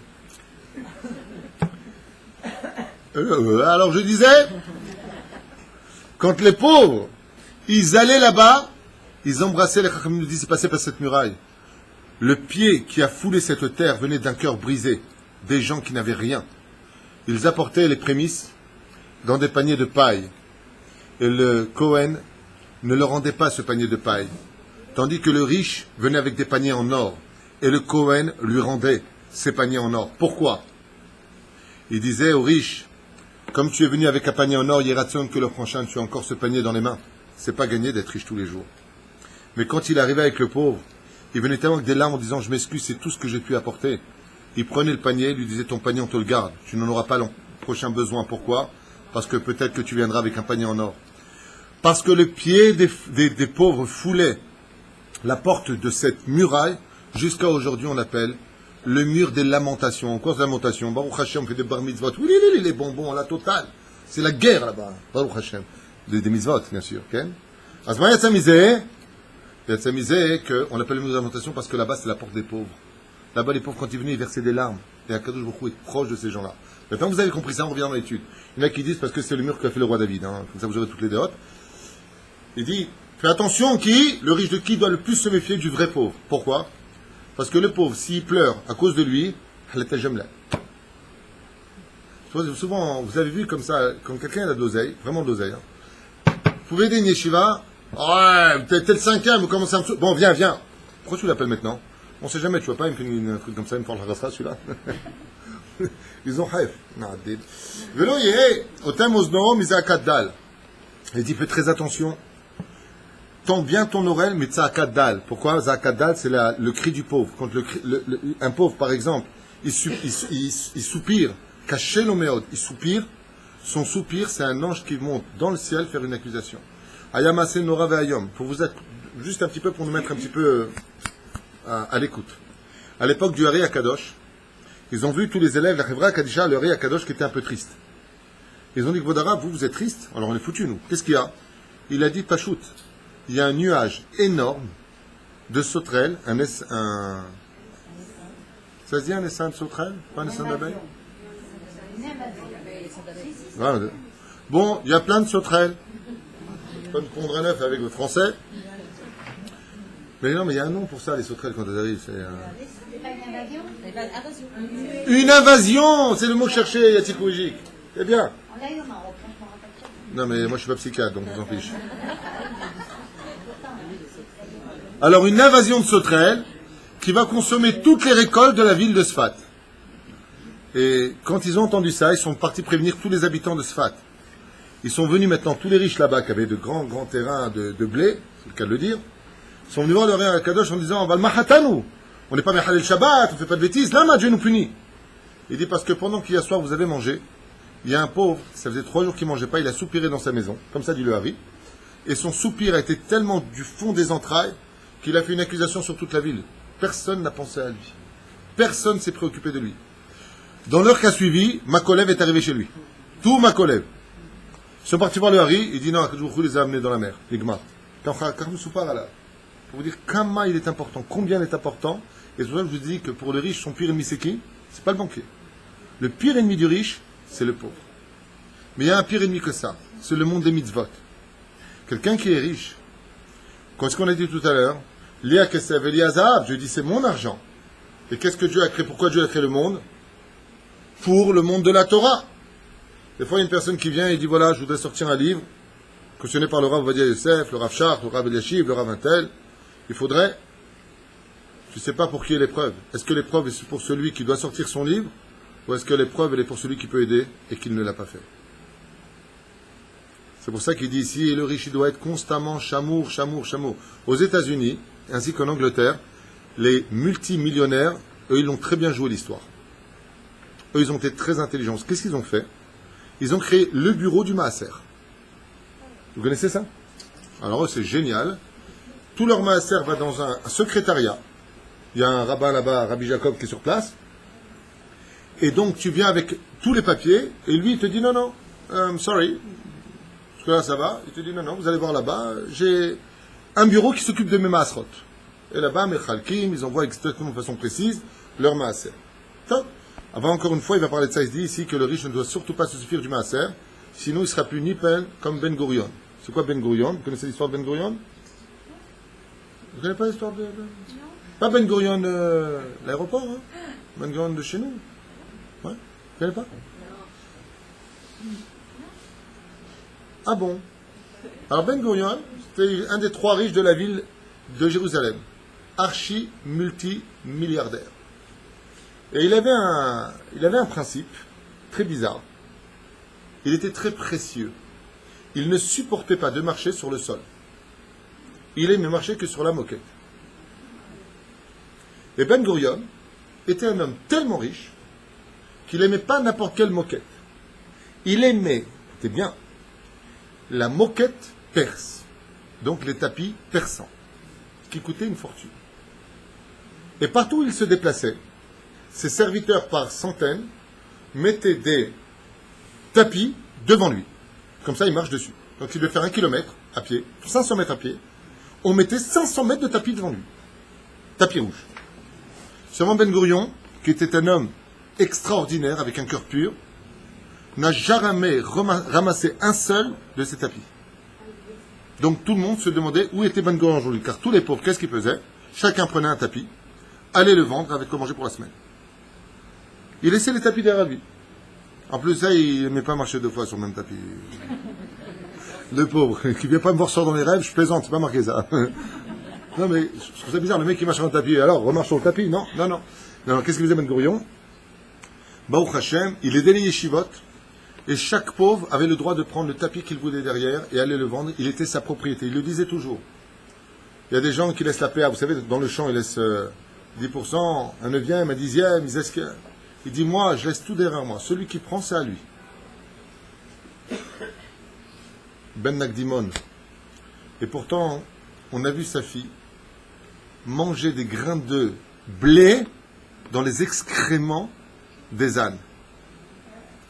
Alors je disais, quand les pauvres, ils allaient là-bas, ils embrassaient, les Chachamim nous disent, c'est passé par cette muraille. Le pied qui a foulé cette terre venait d'un cœur brisé, des gens qui n'avaient rien. Ils apportaient les prémices dans des paniers de paille. Et le Kohen ne leur rendait pas ce panier de paille. Tandis que le riche venait avec des paniers en or. Et le Kohen lui rendait ces paniers en or. Pourquoi? Il disait au riche, comme tu es venu avec un panier en or, Yératson, que le prochain, tu as encore ce panier dans les mains. C'est pas gagné d'être riche tous les jours. Mais quand il arrivait avec le pauvre, il venait tellement avec des larmes en disant, je m'excuse, c'est tout ce que j'ai pu apporter. Il prenait le panier, il lui disait, ton panier, on te le garde. Tu n'en auras pas le prochain besoin. Pourquoi? Parce que peut-être que tu viendras avec un panier en or. Parce que le pied des pauvres foulait la porte de cette muraille, jusqu'à aujourd'hui, on l'appelle le mur des lamentations. En quoi de lamentations? Baruch Hashem, on fait des bar mitzvot. Oui, les bonbons, la totale. C'est la guerre là-bas. Baruch Hashem. Des mitzvot, bien sûr. Azma Yatzamizeh, qu'on appelle le mur des lamentations parce que là-bas, c'est la porte des pauvres. Là-bas, les pauvres, quand ils venaient, ils versaient des larmes. Et Akadosh Baruch Hu est proche de ces gens-là. Maintenant, vous avez compris ça, on revient dans l'étude. Il y en a qui disent parce que c'est le mur qu'a fait le roi David. Comme ça, vous aurez toutes les dérotes. Il dit, fais attention, le riche de qui doit le plus se méfier du vrai pauvre. Pourquoi? Parce que le pauvre, s'il pleure à cause de lui, souvent, vous avez vu comme ça, quand quelqu'un a de l'oseille, vraiment de l'oseille, vous pouvez aider une yeshiva, ouais, t'es le 5e, vous commencez à me... Bon, viens. Pourquoi tu l'appelles maintenant? On sait jamais, tu vois pas, il me fait un truc comme ça, il me parle de celui-là. Ils ont haïf. Velo yeh, otem ozno mizakat dal. Il dit, fais très attention. Tends bien ton oreille, mais tzaakat dal. Pourquoi? Tzaakat dal, c'est le cri du pauvre. Quand un pauvre, par exemple, il soupire, caché l'oméod, il soupire, son soupir, c'est un ange qui monte dans le ciel faire une accusation. Ayamase nora ve'ayom. Pour vous être, juste un petit peu, pour nous mettre un petit peu à l'écoute. À l'époque du Hari Akadosh, ils ont vu tous les élèves, la Chevra Kadisha, le Hari Akadosh qui était un peu triste. Ils ont dit, Vodara, vous êtes triste? Alors on est foutus, nous. Qu'est-ce qu'il y a? Il a dit, Pachout. Il y a un nuage énorme de sauterelles, ça se dit un essaim de sauterelles? Pas un essaim d'abeilles? Voilà. Bon, il y a plein de sauterelles. Je peux me pondre un œuf avec le français. Mais non, mais il y a un nom pour ça, les sauterelles, quand elles arrivent. Une invasion. C'est le mot cherché, Yatikouijik. C'est bien. Non, mais moi, je suis pas psychiatre, donc on s'en fiche. Alors, une invasion de sauterelles qui va consommer toutes les récoltes de la ville de Sfat. Et quand ils ont entendu ça, ils sont partis prévenir tous les habitants de Sfat. Ils sont venus maintenant, tous les riches là-bas, qui avaient de grands terrains de blé, c'est le cas de le dire, sont venus voir le Réa Kadosh en disant, on n'est pas Mechal el Shabbat, on ne fait pas de bêtises, là, Dieu nous punit. Il dit, parce que pendant qu'hier soir vous avez mangé, il y a un pauvre, ça faisait 3 jours qu'il ne mangeait pas, il a soupiré dans sa maison, comme ça dit le Hari, et son soupir a été tellement du fond des entrailles qu'il a fait une accusation sur toute la ville. Personne n'a pensé à lui. Personne ne s'est préoccupé de lui. Dans l'heure qui a suivi, Makolev est arrivé chez lui. Tout Makolev. Ils sont partis voir le Hari, il dit non, je les a amenés dans la mer, Ligma. Pour vous dire comment il est important, combien il est important, et c'est pour ça que je vous dis que pour le riche, son pire ennemi c'est qui? C'est pas le banquier. Le pire ennemi du riche, c'est le pauvre. Mais il y a un pire ennemi que ça, c'est le monde des mitzvot. Quelqu'un qui est riche, comme ce qu'on a dit tout à l'heure, Léa Kessev, Eliazar, Dieu dit c'est mon argent. Et qu'est-ce que Dieu a créé? Pourquoi Dieu a créé le monde? Pour le monde de la Torah. Des fois, il y a une personne qui vient et dit voilà, je voudrais sortir un livre, cautionné par le Rav Ovadia Yosef, le Rav Shach, le Rav Eliashiv, le Rav Intel. Il faudrait, je ne sais pas pour qui est l'épreuve. Est-ce que l'épreuve est pour celui qui doit sortir son livre, ou est-ce que l'épreuve elle est pour celui qui peut aider et qui ne l'a pas fait? C'est pour ça qu'il dit ici, et le riche il doit être constamment chamour. Aux États-Unis, ainsi qu'en Angleterre, les multimillionnaires, eux, ils l'ont très bien joué l'histoire. Eux, ils ont été très intelligents. Qu'est-ce qu'ils ont fait? Ils ont créé le bureau du Maaser. Vous connaissez ça? Alors, c'est génial. Tout leur Maaser va dans un secrétariat. Il y a un rabbin là-bas, Rabbi Jacob, qui est sur place. Et donc, tu viens avec tous les papiers, et lui, il te dit non, sorry. Parce que là, ça va. Il te dit non, vous allez voir là-bas, j'ai un bureau qui s'occupe de mes Maasrot. Et là-bas, mes Chalkim, ils envoient exactement de façon précise leur Maaser. Top. Avant, encore une fois, il va parler de ça. Il dit ici que le riche ne doit surtout pas se suffire du Maaser, sinon il sera plus ni peine comme Ben Gurion. C'est quoi Ben Gurion? Vous connaissez l'histoire de Ben Gurion? Vous ne connaissez pas l'histoire de... Pas Ben Gurion l'aéroport, hein? Ben Gurion de chez nous. Ouais? Vous ne connaissez pas? Ah bon? Alors Ben Gurion, c'était un des 3 riches de la ville de Jérusalem. Archi multimilliardaire. Et il avait un principe très bizarre. Il était très précieux. Il ne supportait pas de marcher sur le sol. Il aimait marcher que sur la moquette. Et Ben Gurion était un homme tellement riche qu'il n'aimait pas n'importe quelle moquette. Il aimait, c'était bien, la moquette perse. Donc les tapis persans, qui coûtaient une fortune. Et partout où il se déplaçait, ses serviteurs par centaines mettaient des tapis devant lui. Comme ça, il marche dessus. Donc il devait faire 1 kilomètre à pied, 500 mètres à pied. On mettait 500 mètres de tapis devant lui. Tapis rouge. Seulement Ben Gurion, qui était un homme extraordinaire, avec un cœur pur, n'a jamais ramassé un seul de ces tapis. Donc tout le monde se demandait où était Ben Gurion aujourd'hui. Car tous les pauvres, qu'est-ce qu'ils faisaient? Chacun prenait un tapis, allait le vendre avec quoi manger pour la semaine. Il laissait les tapis derrière lui. En plus, ça, il n'aimait pas marcher 2 fois sur le même tapis. Le pauvre, qui ne vient pas me voir sortir dans les rêves, je plaisante, c'est pas marqué ça. Non, mais je trouve ça bizarre, le mec qui marche sur un tapis, alors, remarche sur le tapis, non. Qu'est-ce qu'il faisait Ben Gurion? Baruch Hashem, il aidait les yeshivot, et chaque pauvre avait le droit de prendre le tapis qu'il voulait derrière et aller le vendre. Il était sa propriété, il le disait toujours. Il y a des gens qui laissent la PA, vous savez, dans le champ, ils laissent 10%, un neuvième, un dixième, ils laissent... Il dit, moi, je laisse tout derrière moi. Celui qui prend, c'est à lui. Ben Nagdimon. Et pourtant, on a vu sa fille manger des grains de blé dans les excréments des ânes.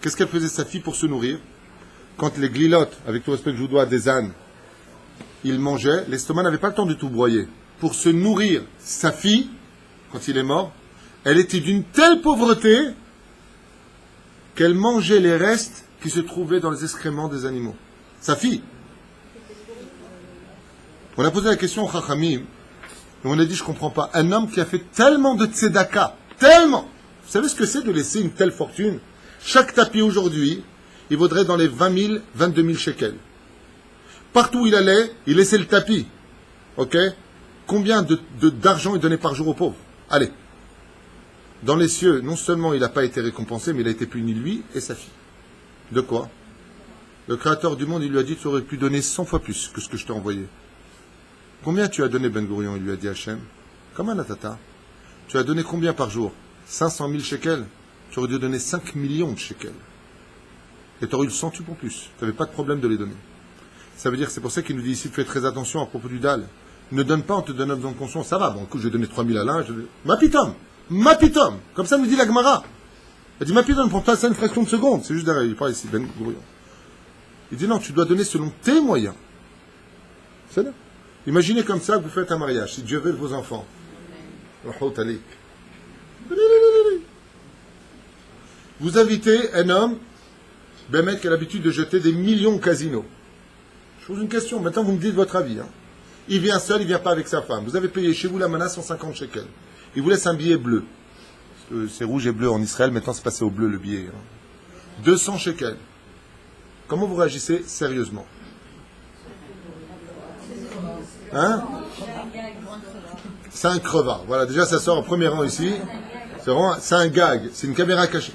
Qu'est-ce qu'elle faisait sa fille pour se nourrir? Quand les glilottes, avec tout respect que je vous dois, des ânes, ils mangeaient, l'estomac n'avait pas le temps de tout broyer. pour se nourrir sa fille, quand il est mort, elle était d'une telle pauvreté qu'elle mangeait les restes qui se trouvaient dans les excréments des animaux. Sa fille. On a posé la question au Chachamim, et on a dit, je ne comprends pas, un homme qui a fait tellement de tzedaka, tellement. Vous savez ce que c'est de laisser une telle fortune? Chaque tapis aujourd'hui, il vaudrait dans les 20 000, 22 000 shekels. Partout où il allait, il laissait le tapis. Ok? Combien d'argent il donnait par jour aux pauvres? Allez. Dans les cieux, non seulement il n'a pas été récompensé, mais il a été puni lui et sa fille. De quoi? Le Créateur du monde, il lui a dit, tu aurais pu donner 100 fois plus que ce que je t'ai envoyé. Combien tu as donné, Ben Gurion? Il lui a dit Hachem. Comme un atata. Tu as donné combien par jour? 500 000 shekels. Tu aurais dû donner 5 millions de shekels. Et tu aurais eu le centuple en plus. Tu n'avais pas de problème de les donner. Ça veut dire, c'est pour ça qu'il nous dit ici, fais très attention à propos du dal. Ne donne pas, on te donne dans conscience. Ça va, bon, écoute, je vais donner 3 000 à l'un. Ma pitom. Comme ça nous dit la Gemara. Elle dit, ma pitom, pour pas ça une fraction de seconde. C'est juste derrière, il parle ici, Ben Gurion. Il dit, non, tu dois donner selon tes moyens. C'est là. Imaginez comme ça que vous faites un mariage, si Dieu veut de vos enfants. Vous invitez un homme, Bémet, qui a l'habitude de jeter des millions au casino. Je pose une question, maintenant vous me dites votre avis. Hein. Il vient seul, il ne vient pas avec sa femme. Vous avez payé chez vous la mana 150 shekels. Il vous laisse un billet bleu. C'est rouge et bleu en Israël, maintenant c'est passé au bleu le billet. Hein. 200 shekels. Comment vous réagissez sérieusement? Hein? C'est un crevard. Voilà, déjà ça sort en premier rang ici. C'est un gag. C'est une caméra cachée.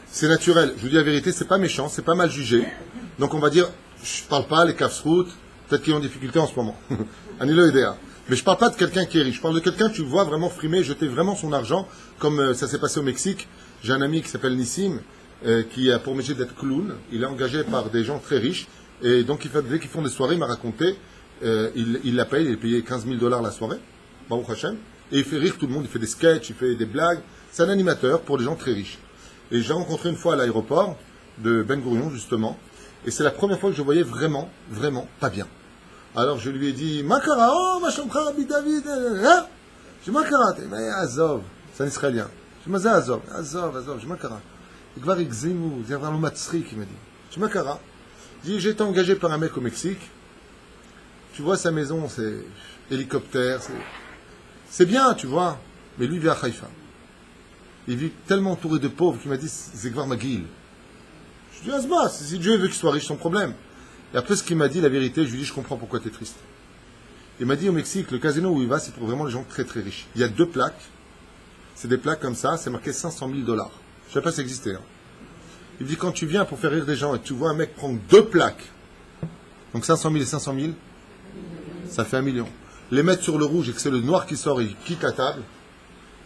C'est naturel. Je vous dis la vérité, c'est pas méchant, c'est pas mal jugé. Donc on va dire, je parle pas les kafsrout, peut-être qu'ils ont des difficultés en ce moment. Anilo idea. Mais je parle pas de quelqu'un qui est riche. Je parle de quelqu'un que tu vois vraiment frimer, jeter vraiment son argent, comme ça s'est passé au Mexique. J'ai un ami qui s'appelle Nissim, qui a pour métier d'être clown. Il est engagé par des gens très riches. Et donc dès qu'ils font des soirées, il m'a raconté. Il la paye, il est payé 15 000 $ la soirée, Baruch Hashem, et il fait rire tout le monde, il fait des sketchs, il fait des blagues. C'est un animateur pour les gens très riches. Et j'ai rencontré une fois à l'aéroport de Ben Gurion, justement, et c'est la première fois que je voyais vraiment, vraiment pas bien. Alors je lui ai dit, Makara, oh, ma chambre, David, hein? Je dis, Makara, mais Azov, c'est un Israélien. Je dis, Azov, je dis, Makara. Il va avec Zemou, il va le Matsri, qui m'a dit. Je dis, Makara. J'ai été engagé par un mec au Mexique. Tu vois, sa maison, c'est hélicoptère, c'est bien, tu vois. Mais lui, il vit à Haïfa. Il vit tellement entouré de pauvres qu'il m'a dit, c'est Gvar Magil. Je lui ai dit, Asma, si Dieu veut qu'il soit riche, son problème. Et après ce qu'il m'a dit, la vérité, je lui ai dit, je comprends pourquoi tu es triste. Il m'a dit, au Mexique, le casino où il va, c'est pour vraiment les gens très très riches. Il y a 2 plaques. C'est des plaques comme ça, c'est marqué 500 000 $. Je ne sais pas si ça existait. Hein. Il dit, quand tu viens pour faire rire des gens et tu vois un mec prendre 2 plaques, donc 500 000 et 500 000, ça fait 1 million. Les mettre sur le rouge et que c'est le noir qui sort et il quitte la table.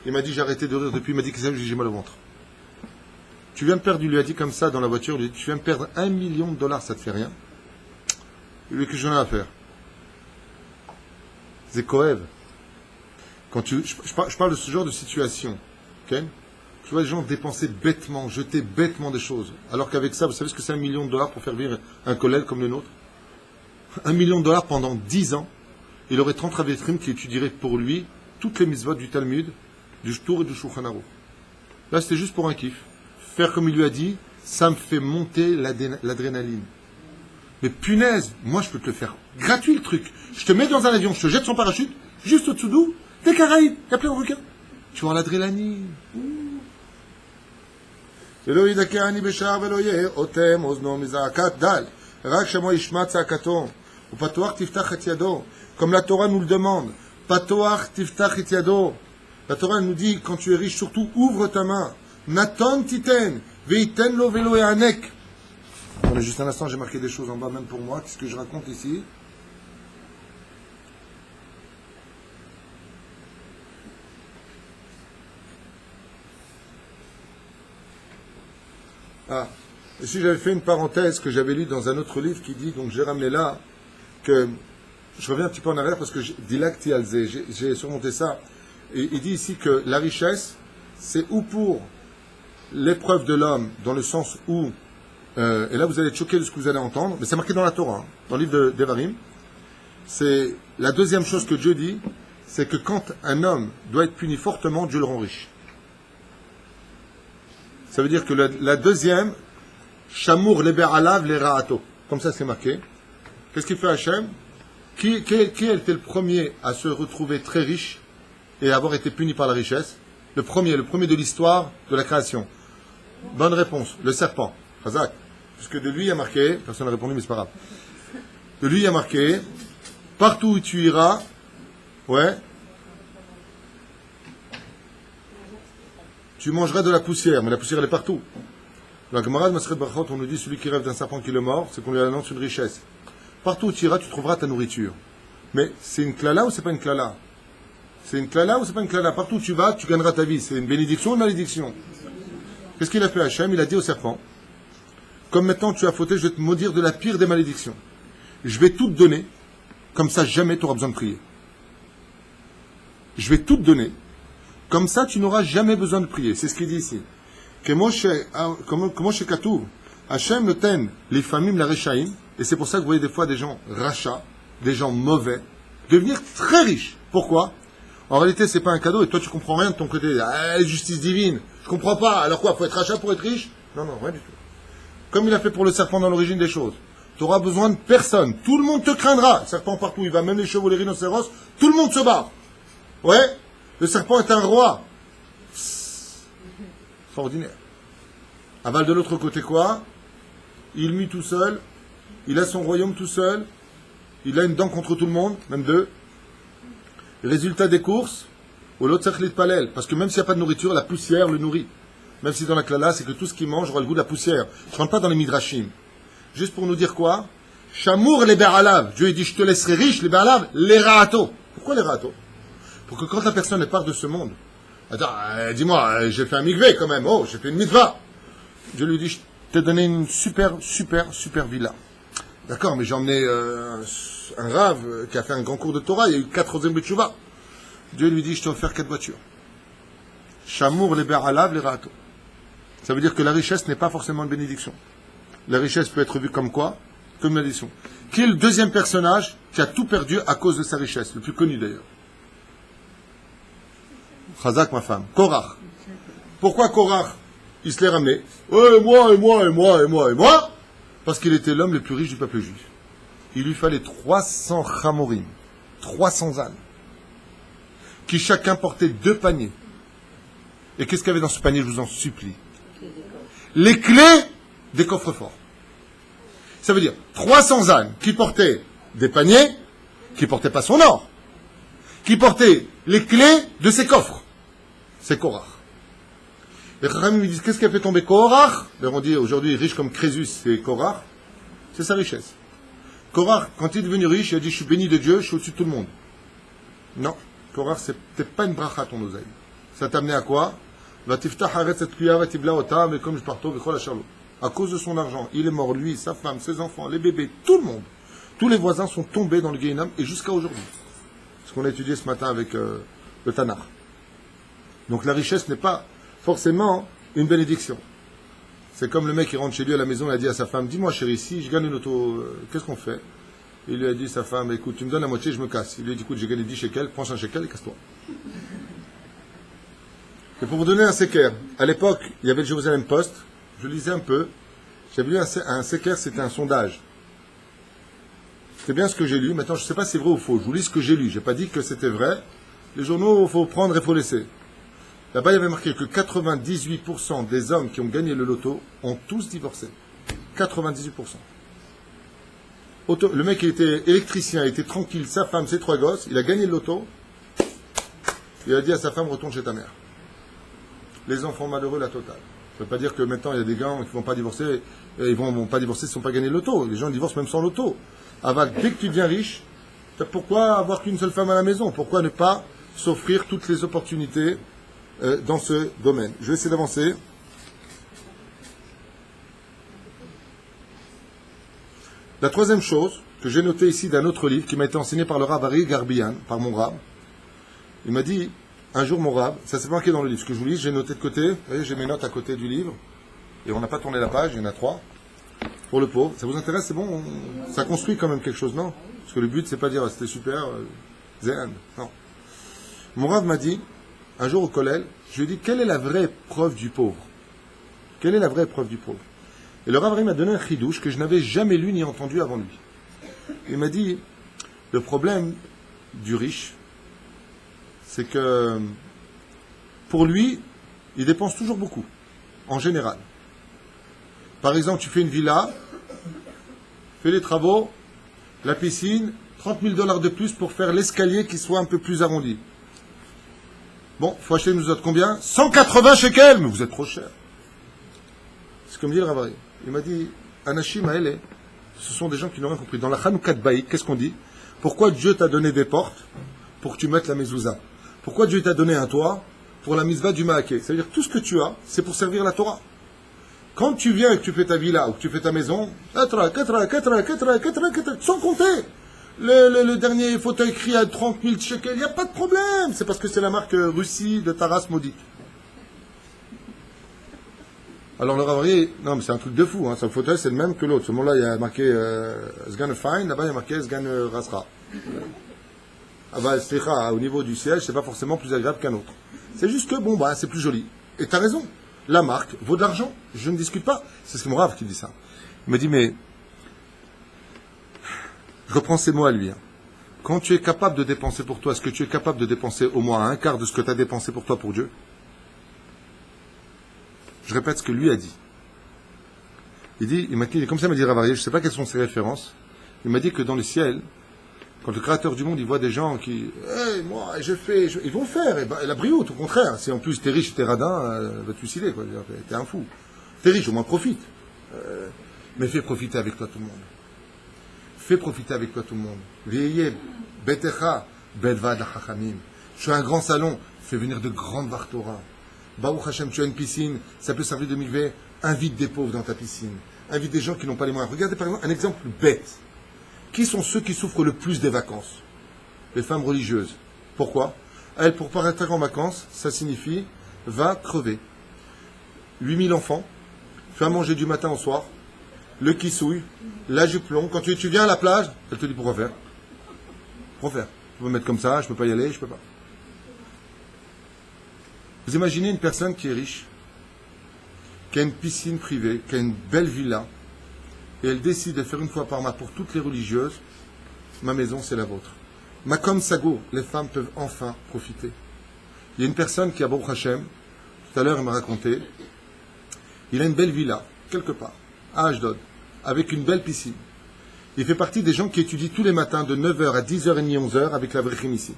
Il m'a dit j'ai arrêté de rire depuis, il m'a dit que j'ai mal au ventre. Tu viens de perdre, il lui a dit comme ça dans la voiture, il lui a dit, tu viens de perdre 1 million de $, ça te fait rien. Il lui a dit que j'en ai à faire. C'est Kohev. Quand je parle de ce genre de situation, okay? Tu vois les gens dépenser bêtement, jeter bêtement des choses. Alors qu'avec ça, vous savez ce que c'est 1 million de $ pour faire vivre un collègue comme le nôtre? 1 million de $ pendant 10 ans, il aurait 30 ravétrim qui étudieraient pour lui toutes les mitzvot du Talmud, du Shtour et du Shulchan Aruch. Là, c'était juste pour un kiff. Faire comme il lui a dit, ça me fait monter l'adrénaline. Mais punaise, moi je peux te le faire gratuit le truc. Je te mets dans un avion, je te jette son parachute, juste au-dessous d'où? Des Caraïbes, il y a plein de requins. Tu vois l'adrénaline. Comme la Torah nous le demande. La Torah nous dit, quand tu es riche, surtout ouvre ta main. Naton titen, veiten lo velo et anek. Attendez juste un instant, j'ai marqué des choses en bas même pour moi. Qu'est-ce que je raconte ici? Ah, ici j'avais fait une parenthèse que j'avais lue dans un autre livre qui dit, donc j'ai ramené là, que je reviens un petit peu en arrière parce que Dilakti Alzé, j'ai surmonté ça. Et il dit ici que la richesse, c'est ou pour l'épreuve de l'homme, dans le sens où, et là vous allez être choqués de ce que vous allez entendre, mais c'est marqué dans la Torah, hein, dans le livre d'Evarim, c'est la deuxième chose que Dieu dit, c'est que quand un homme doit être puni fortement, Dieu le rend riche. Ça veut dire que la deuxième, Shamour leber alav le ra'ato. Comme ça, c'est marqué. Qu'est-ce qu'il fait Hachem? Qui a été le premier à se retrouver très riche et avoir été puni par la richesse? Le premier de l'histoire de la création. Bonne réponse, le serpent. Chazak. Puisque de lui il y a marqué, personne n'a répondu mais c'est pas grave. De lui il y a marqué, partout où tu iras, ouais, tu mangeras de la poussière, mais la poussière elle est partout. Dans la Gemara de Masechet Brachot, on nous dit celui qui rêve d'un serpent qui le mord, c'est qu'on lui annonce une richesse. Partout où tu iras, tu trouveras ta nourriture. Mais c'est une klala ou c'est pas une klala? C'est une klala ou c'est pas une klala? Partout où tu vas, tu gagneras ta vie. C'est une bénédiction ou une malédiction? Qu'est-ce qu'il a fait Hachem? Il a dit au serpent, comme maintenant tu as fauté, je vais te maudire de la pire des malédictions. Je vais tout te donner, comme ça jamais tu auras besoin de prier. Je vais tout te donner, comme ça tu n'auras jamais besoin de prier. C'est ce qu'il dit ici. Comment chez Katoub, Hachem le ten, les familles, la rechaïm, et c'est pour ça que vous voyez des fois des gens rachats, des gens mauvais, devenir très riches. Pourquoi? En réalité, c'est pas un cadeau, et toi tu comprends rien de ton côté. Ah, justice divine, je comprends pas. Alors quoi, faut être rachat pour être riche? Non, rien du tout. Comme il a fait pour le serpent dans l'origine des choses. Tu auras besoin de personne. Tout le monde te craindra. Le serpent partout, il va, même les chevaux, les rhinocéros, tout le monde se bat. Ouais, le serpent est un roi. Extraordinaire. Aval de l'autre côté quoi? Il mue tout seul, il a son royaume tout seul, il a une dent contre tout le monde, même deux. Résultat des courses, ou l'autre s'achlit palel, parce que même s'il n'y a pas de nourriture, la poussière le nourrit. Même si dans la klala, c'est que tout ce qu'il mange aura le goût de la poussière. Je ne rentre pas dans les midrashim. Juste pour nous dire quoi? Shamour les beralav. Dieu dit, je te laisserai riche, les beralav, les ra'ato. Pourquoi les ra'ato? Pour que quand la personne est part de ce monde, attends, dis-moi, j'ai fait un mikvé quand même, oh, j'ai fait une mitzvah. Dieu lui dit, je t'ai donné une super villa. D'accord, mais j'ai emmené un rave qui a fait un grand cours de Torah, il y a eu 4 Ozem Betchouva. Dieu lui dit, je t'ai offert 4 voitures. Shamour les beralav, les ra'ato. Ça veut dire que la richesse n'est pas forcément une bénédiction. La richesse peut être vue comme quoi? Comme une malédiction. Qui est le deuxième personnage qui a tout perdu à cause de sa richesse? Le plus connu d'ailleurs. Chazak, ma femme. Korach. Pourquoi Korach? Il se l'est ramené. Et moi. Parce qu'il était l'homme le plus riche du peuple juif. Il lui fallait 300 chamorim. 300 ânes. Qui chacun portait 2 paniers. Et qu'est-ce qu'il y avait dans ce panier, je vous en supplie? Les clés des coffres forts. Ça veut dire 300 ânes qui portaient des paniers, qui ne portaient pas son or, qui portaient les clés de ses coffres. C'est Korach. Les Chachamim me disent, qu'est-ce qui a fait tomber Korach? On dit aujourd'hui, riche comme Crésus, c'est Korach. C'est sa richesse. Korach, quand il est devenu riche, il a dit, je suis béni de Dieu, je suis au-dessus de tout le monde. Non, Korach, c'était pas une bracha ton oseille. Ça t'a amené à quoi? À cause de son argent, il est mort, lui, sa femme, ses enfants, les bébés, tout le monde. Tous les voisins sont tombés dans le Gehinnom et jusqu'à aujourd'hui. Ce qu'on a étudié ce matin avec le Tanakh. Donc la richesse n'est pas forcément une bénédiction. C'est comme le mec qui rentre chez lui à la maison, il a dit à sa femme, dis-moi chérie, si je gagne une auto, qu'est-ce qu'on fait? Il lui a dit sa femme, écoute, tu me donnes la moitié, je me casse. Il lui a dit, écoute, j'ai gagné 10 shekels, prends 5 shekels et casse-toi. Et pour vous donner un séquer, à l'époque, il y avait le Jérusalem Post, je lisais un peu, j'avais lu un séquer, c'était un sondage. C'est bien ce que j'ai lu, maintenant je ne sais pas si c'est vrai ou faux, je vous lis ce que j'ai lu, je n'ai pas dit que c'était vrai, les journaux, il faut prendre et il faut laisser. Là-bas, il y avait marqué que 98% des hommes qui ont gagné le loto ont tous divorcé. 98%. Le mec qui était électricien, il était tranquille, sa femme, ses 3 gosses, il a gagné le loto, il a dit à sa femme, retourne chez ta mère. Les enfants malheureux, la totale. Ça ne veut pas dire que maintenant il y a des gars qui ne vont pas divorcer, ils ne vont pas divorcer s'ils n'ont pas gagné le loto. Les gens divorcent même sans loto. Aval, dès que tu deviens riche, pourquoi avoir qu'une seule femme à la maison? Pourquoi ne pas s'offrir toutes les opportunités dans ce domaine? Je vais essayer d'avancer. La troisième chose que j'ai notée ici d'un autre livre qui m'a été enseigné par le Rav Ari Garbian, par mon Rav, il m'a dit, un jour mon Rav, ça s'est marqué dans le livre, ce que je vous lis, j'ai noté de côté, vous voyez, j'ai mes notes à côté du livre, et on n'a pas tourné la page, il y en a 3, pour le pauvre. Ça vous intéresse? C'est bon? Ça construit quand même quelque chose, non? Parce que le but, c'est pas dire, c'était super, Zéhan, non. Mon Rav m'a dit, un jour au collège, je lui ai dit, quelle est la vraie preuve du pauvre? Quelle est la vraie preuve du pauvre? Et le Rav m'a donné un chidouche que je n'avais jamais lu ni entendu avant lui. Il m'a dit, le problème du riche, c'est que pour lui, il dépense toujours beaucoup, en général. Par exemple, tu fais une villa, fais les travaux, la piscine, $30 000 de plus pour faire l'escalier qui soit un peu plus arrondi. Bon, faut acheter nous autres combien? 180 shekels, mais vous êtes trop cher. C'est comme dit le Ravari. Il m'a dit, Anashim Aele, ce sont des gens qui n'ont rien compris. Dans la Hanoukat Baïk, qu'est-ce qu'on dit? Pourquoi Dieu t'a donné des portes pour que tu mettes la mezouza? Pourquoi Dieu t'a donné un toit pour la mitzvah du Maaké? C'est-à-dire tout ce que tu as, c'est pour servir la Torah. Quand tu viens et que tu fais ta villa ou que tu fais ta maison, sans compter. Le dernier fauteuil crie à 30 000 shekels, il n'y a pas de problème. C'est parce que c'est la marque Russie de ta race maudite. Alors le Ravari, non mais c'est un truc de fou, hein. Son fauteuil c'est le même que l'autre. Ce moment-là il y a marqué Sgan Fine, là-bas il y a marqué Sgan Rasra. Ah bah au niveau du siège c'est pas forcément plus agréable qu'un autre. C'est juste que bon bah c'est plus joli. Et t'as raison, la marque vaut de l'argent, je ne discute pas. C'est ce que mon Rav qui dit ça. Il me dit mais, je reprends ces mots à lui. Hein. Quand tu es capable de dépenser pour toi, est-ce que tu es capable de dépenser au moins un quart de ce que tu as dépensé pour toi pour Dieu? Je répète ce que lui a dit. Il m'a dit, comme ça il m'a dit Ravarié, je ne sais pas quelles sont ses références. Il m'a dit que dans le ciel, quand le Créateur du monde, il voit des gens qui, hey, moi, ils vont faire, et ben, la brioute, au contraire. Si en plus t'es riche, t'es radin, va te suicider, quoi. T'es un fou. T'es riche, au moins profite. Mais fais profiter avec toi tout le monde. Fais profiter avec toi tout le monde. Veillez, betecha, bedvad hachamim. Tu as un grand salon, fais venir de grandes vartora. Baruch Hashem, tu as une piscine, ça peut servir de mikvé, invite des pauvres dans ta piscine. Invite des gens qui n'ont pas les moyens. Regardez par exemple un exemple bête. Qui sont ceux qui souffrent le plus des vacances? Les femmes religieuses. Pourquoi? Elles, pour partir en vacances, ça signifie va crever. 8000 enfants, fais à manger du matin au soir, le kissouille, la jupe longue. Quand tu viens à la plage, elle te dit pourquoi faire? Pourquoi faire? Je peux me mettre comme ça, je peux pas y aller, je peux pas. Vous imaginez une personne qui est riche, qui a une piscine privée, qui a une belle villa, et elle décide de faire une fois par mois pour toutes les religieuses, ma maison c'est la vôtre. Makom Sago, les femmes peuvent enfin profiter. Il y a une personne qui a Baruch Hashem, tout à l'heure il m'a raconté, il a une belle villa, quelque part, à Ashdod, avec une belle piscine. Il fait partie des gens qui étudient tous les matins de 9h à 10h30, 11h avec la Vrechim ici.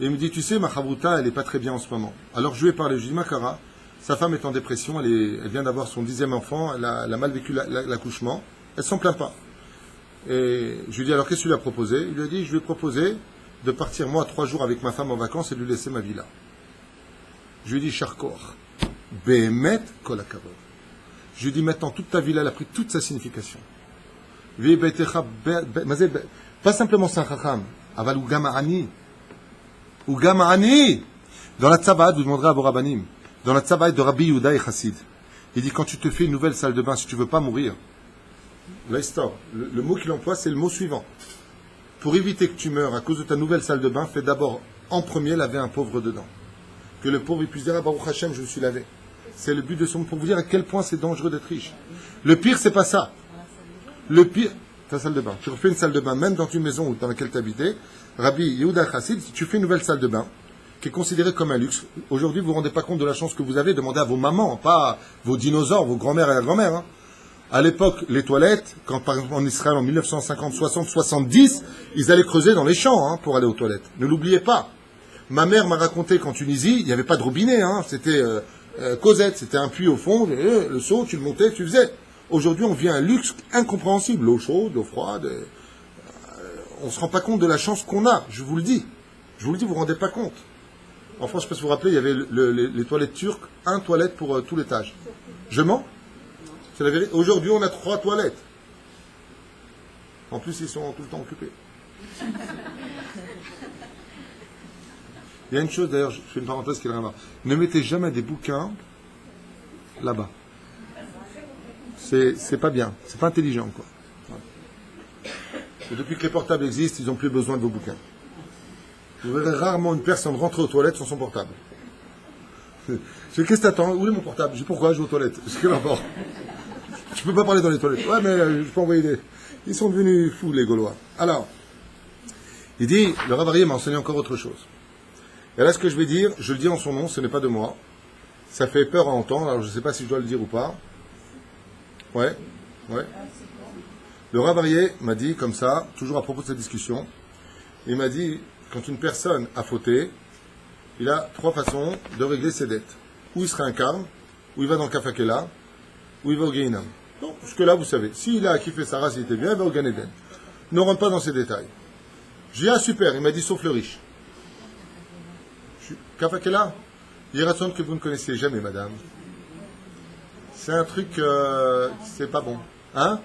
Et il me dit, tu sais, ma chavruta, elle n'est pas très bien en ce moment. Alors je lui ai parlé, je lui ai dit, Makara, sa femme est en dépression, elle vient d'avoir son 10e enfant, elle a mal vécu l'accouchement, elle s'en plaint pas. Et je lui ai dit, alors qu'est-ce que tu lui as proposé? Il lui a dit, je lui ai proposé de partir moi 3 jours avec ma femme en vacances et de lui laisser ma villa. Je lui ai dit, Charkor, Behemet Kolakavod. Je lui ai dit, maintenant, toute ta villa, elle a pris toute sa signification. Pas simplement c'est un chacham, aval ugama'ani. Ugama'ani. Dans la tzavaat, vous demanderez à vos rabbanim. Dans la tzavaat de Rabbi Yehuda et Chassid, il dit, quand tu te fais une nouvelle salle de bain, si tu ne veux pas mourir, l'histoire, le mot qu'il emploie, c'est le mot suivant. Pour éviter que tu meurs à cause de ta nouvelle salle de bain, fais d'abord, en premier, laver un pauvre dedans. Que le pauvre puisse dire, ah, Baruch Hashem, je me suis lavé. C'est le but de son, pour vous dire à quel point c'est dangereux d'être riche. Le pire, c'est pas ça. Le pire, ta salle de bain. Tu refais une salle de bain, même dans une maison dans laquelle tu habitais. Rabbi Yehuda Chassid, si tu fais une nouvelle salle de bain, qui est considérée comme un luxe, aujourd'hui, vous ne vous rendez pas compte de la chance que vous avez. Demandez à vos mamans, pas vos dinosaures, vos grands-mères et la grand-mère. Hein. À l'époque, les toilettes, quand par exemple en Israël en 1950, 60, 70, ils allaient creuser dans les champs hein, pour aller aux toilettes. Ne l'oubliez pas. Ma mère m'a raconté qu'en Tunisie, il n'y avait pas de robinet. Hein, c'était Cosette, c'était un puits au fond, le seau, tu le montais, tu faisais. Aujourd'hui, on vit un luxe incompréhensible. L'eau chaude, l'eau froide. On ne se rend pas compte de la chance qu'on a, je vous le dis. Je vous le dis, vous ne vous rendez pas compte. En France, je peux vous rappeler, il y avait les toilettes turques, 1 toilette pour tout l'étage. Je mens? C'est la vérité. Aujourd'hui, on a 3 toilettes. En plus, ils sont tout le temps occupés. Il y a une chose, d'ailleurs, je fais une parenthèse qui est là-bas. Ne mettez jamais des bouquins là-bas. C'est pas bien. C'est pas intelligent, quoi. Et depuis que les portables existent, ils n'ont plus besoin de vos bouquins. Vous verrez rarement une personne rentrer aux toilettes sans son portable. Je dis, qu'est-ce que t'attends? Où est mon portable? Je dis, pourquoi je vais aux toilettes? Je dis, quel rapport? Je peux pas parler dans les toilettes. Ouais, mais je peux envoyer des... Ils sont devenus fous, les Gaulois. Alors, il dit, le Rav Aryeh m'a enseigné encore autre chose. Et là, ce que je vais dire, je le dis en son nom, ce n'est pas de moi. Ça fait peur à entendre, alors je ne sais pas si je dois le dire ou pas. Ouais. Le Rav Aryeh m'a dit, comme ça, toujours à propos de cette discussion, il m'a dit, quand une personne a fauté, il a 3 façons de régler ses dettes. Ou il se réincarne, ou il va dans le Kafakela, ou il va au Gehinam. Donc, jusque-là, vous savez, s'il a kiffé sa race, il était bien, il va au Gan Eden. Ne rentre pas dans ces détails. J'ai dit, ah super, il m'a dit, sauf le riche. Kafakela, il raconte que vous ne connaissiez jamais, madame. C'est un truc, c'est pas bon. Hein?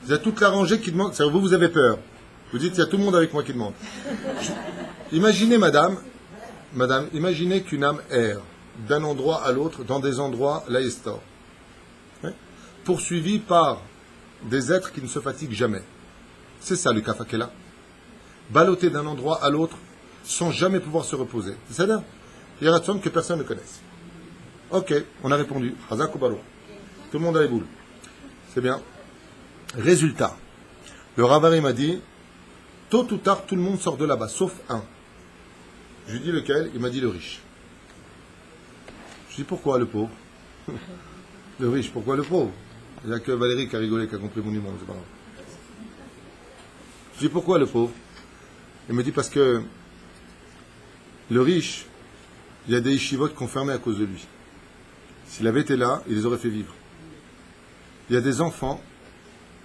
Vous avez toute la rangée qui demande, c'est-à-dire vous avez peur. Vous dites, il y a tout le monde avec moi qui demande. Imaginez, madame, imaginez qu'une âme erre d'un endroit à l'autre, dans des endroits laïstor, poursuivie par des êtres qui ne se fatiguent jamais. C'est ça le kafakela. Balloter d'un endroit à l'autre sans jamais pouvoir se reposer. C'est-à-dire, il y a un raison que personne ne connaisse. Ok, on a répondu. Hazak ou balo. Tout le monde a les boules. C'est bien. Résultat. Le Rav Aryeh m'a dit, tôt ou tard, tout le monde sort de là-bas, sauf un. Je lui dis lequel? Il m'a dit le riche. Je dis pourquoi le pauvre? Le riche, pourquoi le pauvre? Il n'y a que Valérie qui a rigolé, qui a compris mon humour, c'est pas grave. Je dis pourquoi le pauvre? Il me dit parce que le riche, il y a des yeshivot qu'on fermait à cause de lui. S'il avait été là, il les aurait fait vivre. Il y a des enfants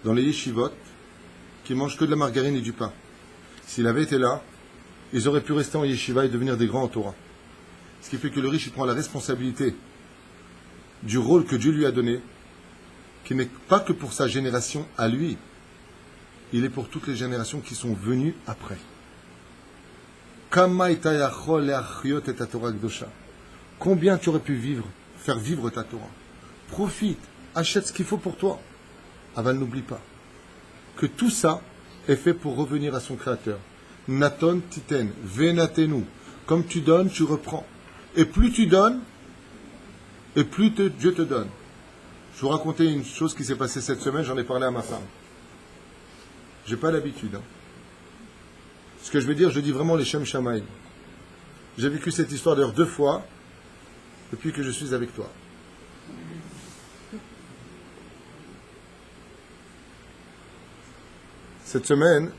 dans les yeshivot qui mangent que de la margarine et du pain. S'il avait été là, ils auraient pu rester en yeshiva et devenir des grands en Torah. Ce qui fait que le riche, il prend la responsabilité du rôle que Dieu lui a donné, qui n'est pas que pour sa génération à lui, il est pour toutes les générations qui sont venues après. Combien tu aurais pu vivre, faire vivre ta Torah? Profite, achète ce qu'il faut pour toi. Aval, n'oublie pas que tout ça est fait pour revenir à son Créateur. Naton titen, venatenu. Comme tu donnes, tu reprends. Et plus tu donnes, et plus Dieu te donne. Je vais vous raconter une chose qui s'est passée cette semaine, j'en ai parlé à ma femme. J'ai pas l'habitude. Ce que je vais dire, je dis vraiment les Shem Shamaïm. J'ai vécu cette histoire d'ailleurs 2 fois depuis que je suis avec toi. Cette semaine,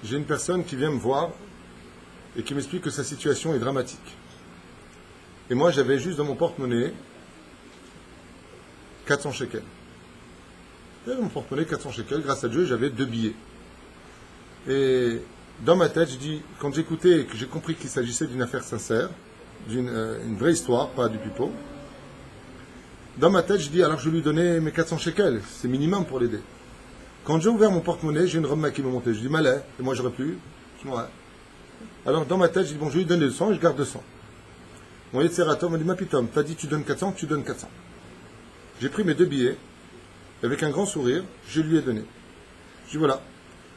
j'ai une personne qui vient me voir et qui m'explique que sa situation est dramatique. Et moi, j'avais juste dans mon porte-monnaie 400 shekels. J'avais dans mon porte-monnaie 400 shekels, grâce à Dieu, j'avais 2 billets. Et dans ma tête, je dis, quand j'écoutais et que j'ai compris qu'il s'agissait d'une affaire sincère, une vraie histoire, pas du pipeau, dans ma tête, je dis, alors je vais lui donner mes 400 shekels, c'est minimum pour l'aider. Quand j'ai ouvert mon porte-monnaie, j'ai une robe qui m'est montée. Je dis, malais, et moi j'aurais pu. Alors dans ma tête, je dis, bon, je lui donne 200 et je garde 200. Mon Yetzerator m'a dit, ma pitom, t'as dit tu donnes 400, tu donnes 400. J'ai pris mes 2 billets, avec un grand sourire, je lui ai donné. Je dis, voilà.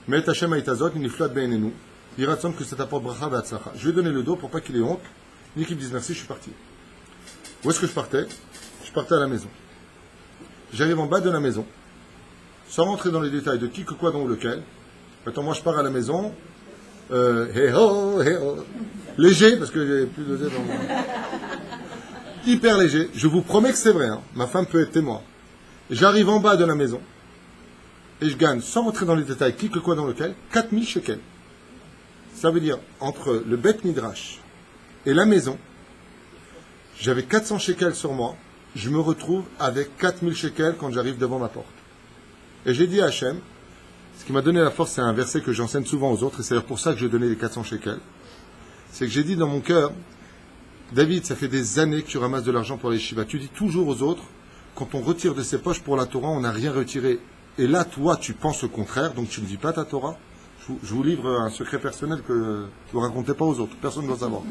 Mais Hachem Aitazot, ni flat ben et nous. Il raconte que ça t'apporte bracha v'atzlacha. Je lui ai donné le dos pour pas qu'il ait honte, ni qu'il me dise merci, je suis parti. Où est-ce que je partais? Je partais à la maison. J'arrive en bas de la maison, sans rentrer dans les détails de qui, que quoi, dont lequel. Maintenant, moi, je pars à la maison, léger, parce que j'ai plus de dans mon... Hyper léger. Je vous promets que c'est vrai, hein. Ma femme peut être témoin. J'arrive en bas de la maison, et je gagne, sans rentrer dans les détails, qui, que quoi, dans lequel, 4000 shekels. Ça veut dire, entre le Beth Midrash et la maison, j'avais 400 shekels sur moi, je me retrouve avec 4000 shekels quand j'arrive devant ma porte. Et j'ai dit à Hachem, ce qui m'a donné la force, c'est un verset que j'enseigne souvent aux autres, et c'est pour ça que j'ai donné les 400 shekels. C'est que j'ai dit dans mon cœur, David, ça fait des années que tu ramasses de l'argent pour les shivas. Tu dis toujours aux autres, quand on retire de ses poches pour la Torah, on n'a rien retiré. Et là, toi, tu penses le contraire, donc tu ne dis pas ta Torah. Je vous livre un secret personnel que vous ne racontez pas aux autres. Personne ne doit savoir.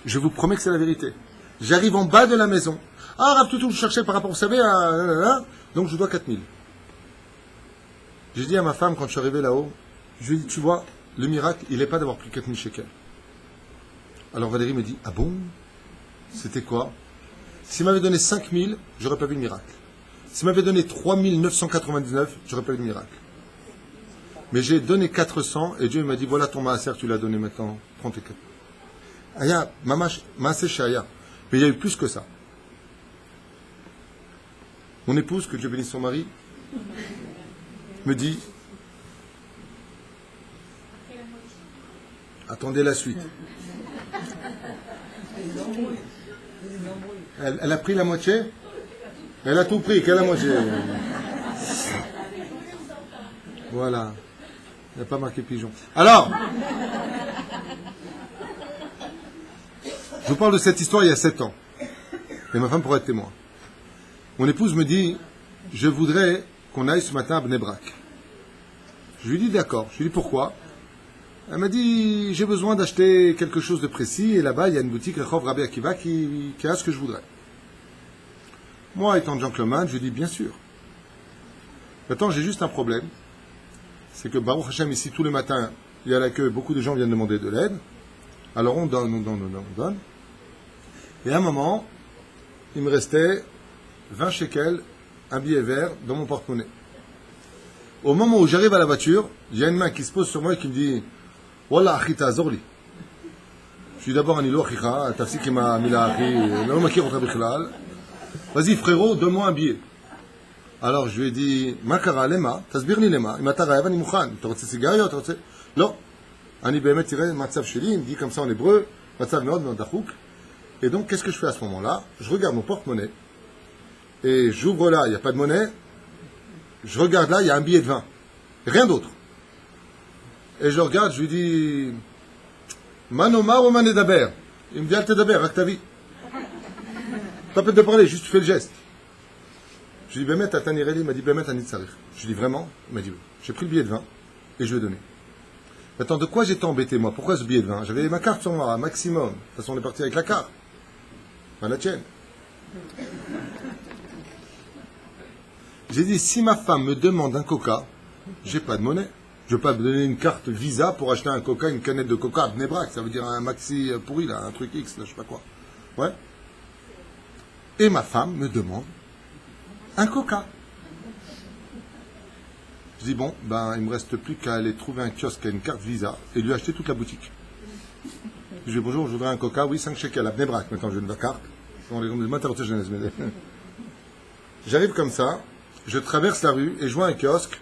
Je vous promets que c'est la vérité. J'arrive en bas de la maison. Ah, Rav Toutou, je cherchais par rapport, vous savez, donc je dois 4000. J'ai dit à ma femme, quand je suis arrivé là-haut, je lui ai dit, tu vois, le miracle, il n'est pas d'avoir pris 4000 shekels. Alors Valérie me dit, ah bon? C'était quoi? S'il m'avait donné 5000, j'aurais pas vu le miracle. S'il m'avait donné 3999, j'aurais pas vu le miracle. Mais j'ai donné 400 et Dieu m'a dit, voilà ton maaser, tu l'as donné maintenant, prends tes 4. Aya, mamash, maaser shaya. Mais il y a eu plus que ça. Mon épouse, que Dieu bénisse son mari, me dit, attendez la suite. Elle a pris la moitié? Elle a tout pris, quelle la moitié? Voilà. Il n'y a pas marqué pigeon. Alors, je vous parle de cette histoire il y a 7 ans. Et ma femme pourrait être témoin. Mon épouse me dit, je voudrais qu'on aille ce matin à Bnei Brak. Je lui dis d'accord. Je lui dis pourquoi? Elle m'a dit, j'ai besoin d'acheter quelque chose de précis, et là-bas, il y a une boutique, Rehov Rabbi Akiva, qui a ce que je voudrais. Moi, étant gentleman, je lui dis, bien sûr. Maintenant, j'ai juste un problème. C'est que Baruch Hashem, ici, tous les matins, il y a l'accueil, beaucoup de gens viennent demander de l'aide. Alors, on donne. Et à un moment, il me restait 20 shekels, un billet vert, dans mon porte-monnaie. Au moment où j'arrive à la voiture, il y a une main qui se pose sur moi et qui me dit, Wallah, achita azorli. Je suis d'abord un ilo achicha, tafsik ima mila achi, non makir ota bichlal. Vas-y frérot, donne-moi un billet. Alors je lui ai dit, Makara lema, tasbirni lema, אם אתה רעב אני מוכן, אתה רוצה סיגריות, אתה רוצה... לא. אני באמת תראה מצב שלי, il me dit comme ça en hébreu, מצב מאוד מאוד דחוק. Et donc qu'est-ce que je fais à ce moment-là? Je regarde mon porte-monnaie, et j'ouvre là, il n'y a pas de monnaie, je regarde là, il y a un billet de 20. Rien d'autre. Et je regarde, je lui dis, Manomar ou Manedaber? Il me dit, Al-Tedaber, avec ta vie. Pas peut-être de parler, juste tu fais le geste. Je lui dis, Bemet, Atanireli, il m'a dit, Bemet, Anitzarir. Je lui dis, vraiment? Il m'a dit, oui. J'ai pris le billet de 20 et je lui ai donné. Maintenant, de quoi j'étais embêté, moi? Pourquoi ce billet de 20? J'avais ma carte sur moi, un maximum. De toute façon, on est parti avec la carte. Pas la tienne. J'ai dit, si ma femme me demande un coca, j'ai pas de monnaie. Je ne vais pas me donner une carte Visa pour acheter un coca, une canette de coca à Bnei Brak. Ça veut dire un maxi pourri, là, un truc X, là, je sais pas quoi. Ouais. Et ma femme me demande un coca. Je dis, bon, ben, il me reste plus qu'à aller trouver un kiosque à une carte Visa et lui acheter toute la boutique. Je dis, bonjour, je voudrais un coca, oui, 5 shekels à Bnei Brak. Maintenant, j'ai une carte. J'arrive comme ça, je traverse la rue et je vois un kiosque.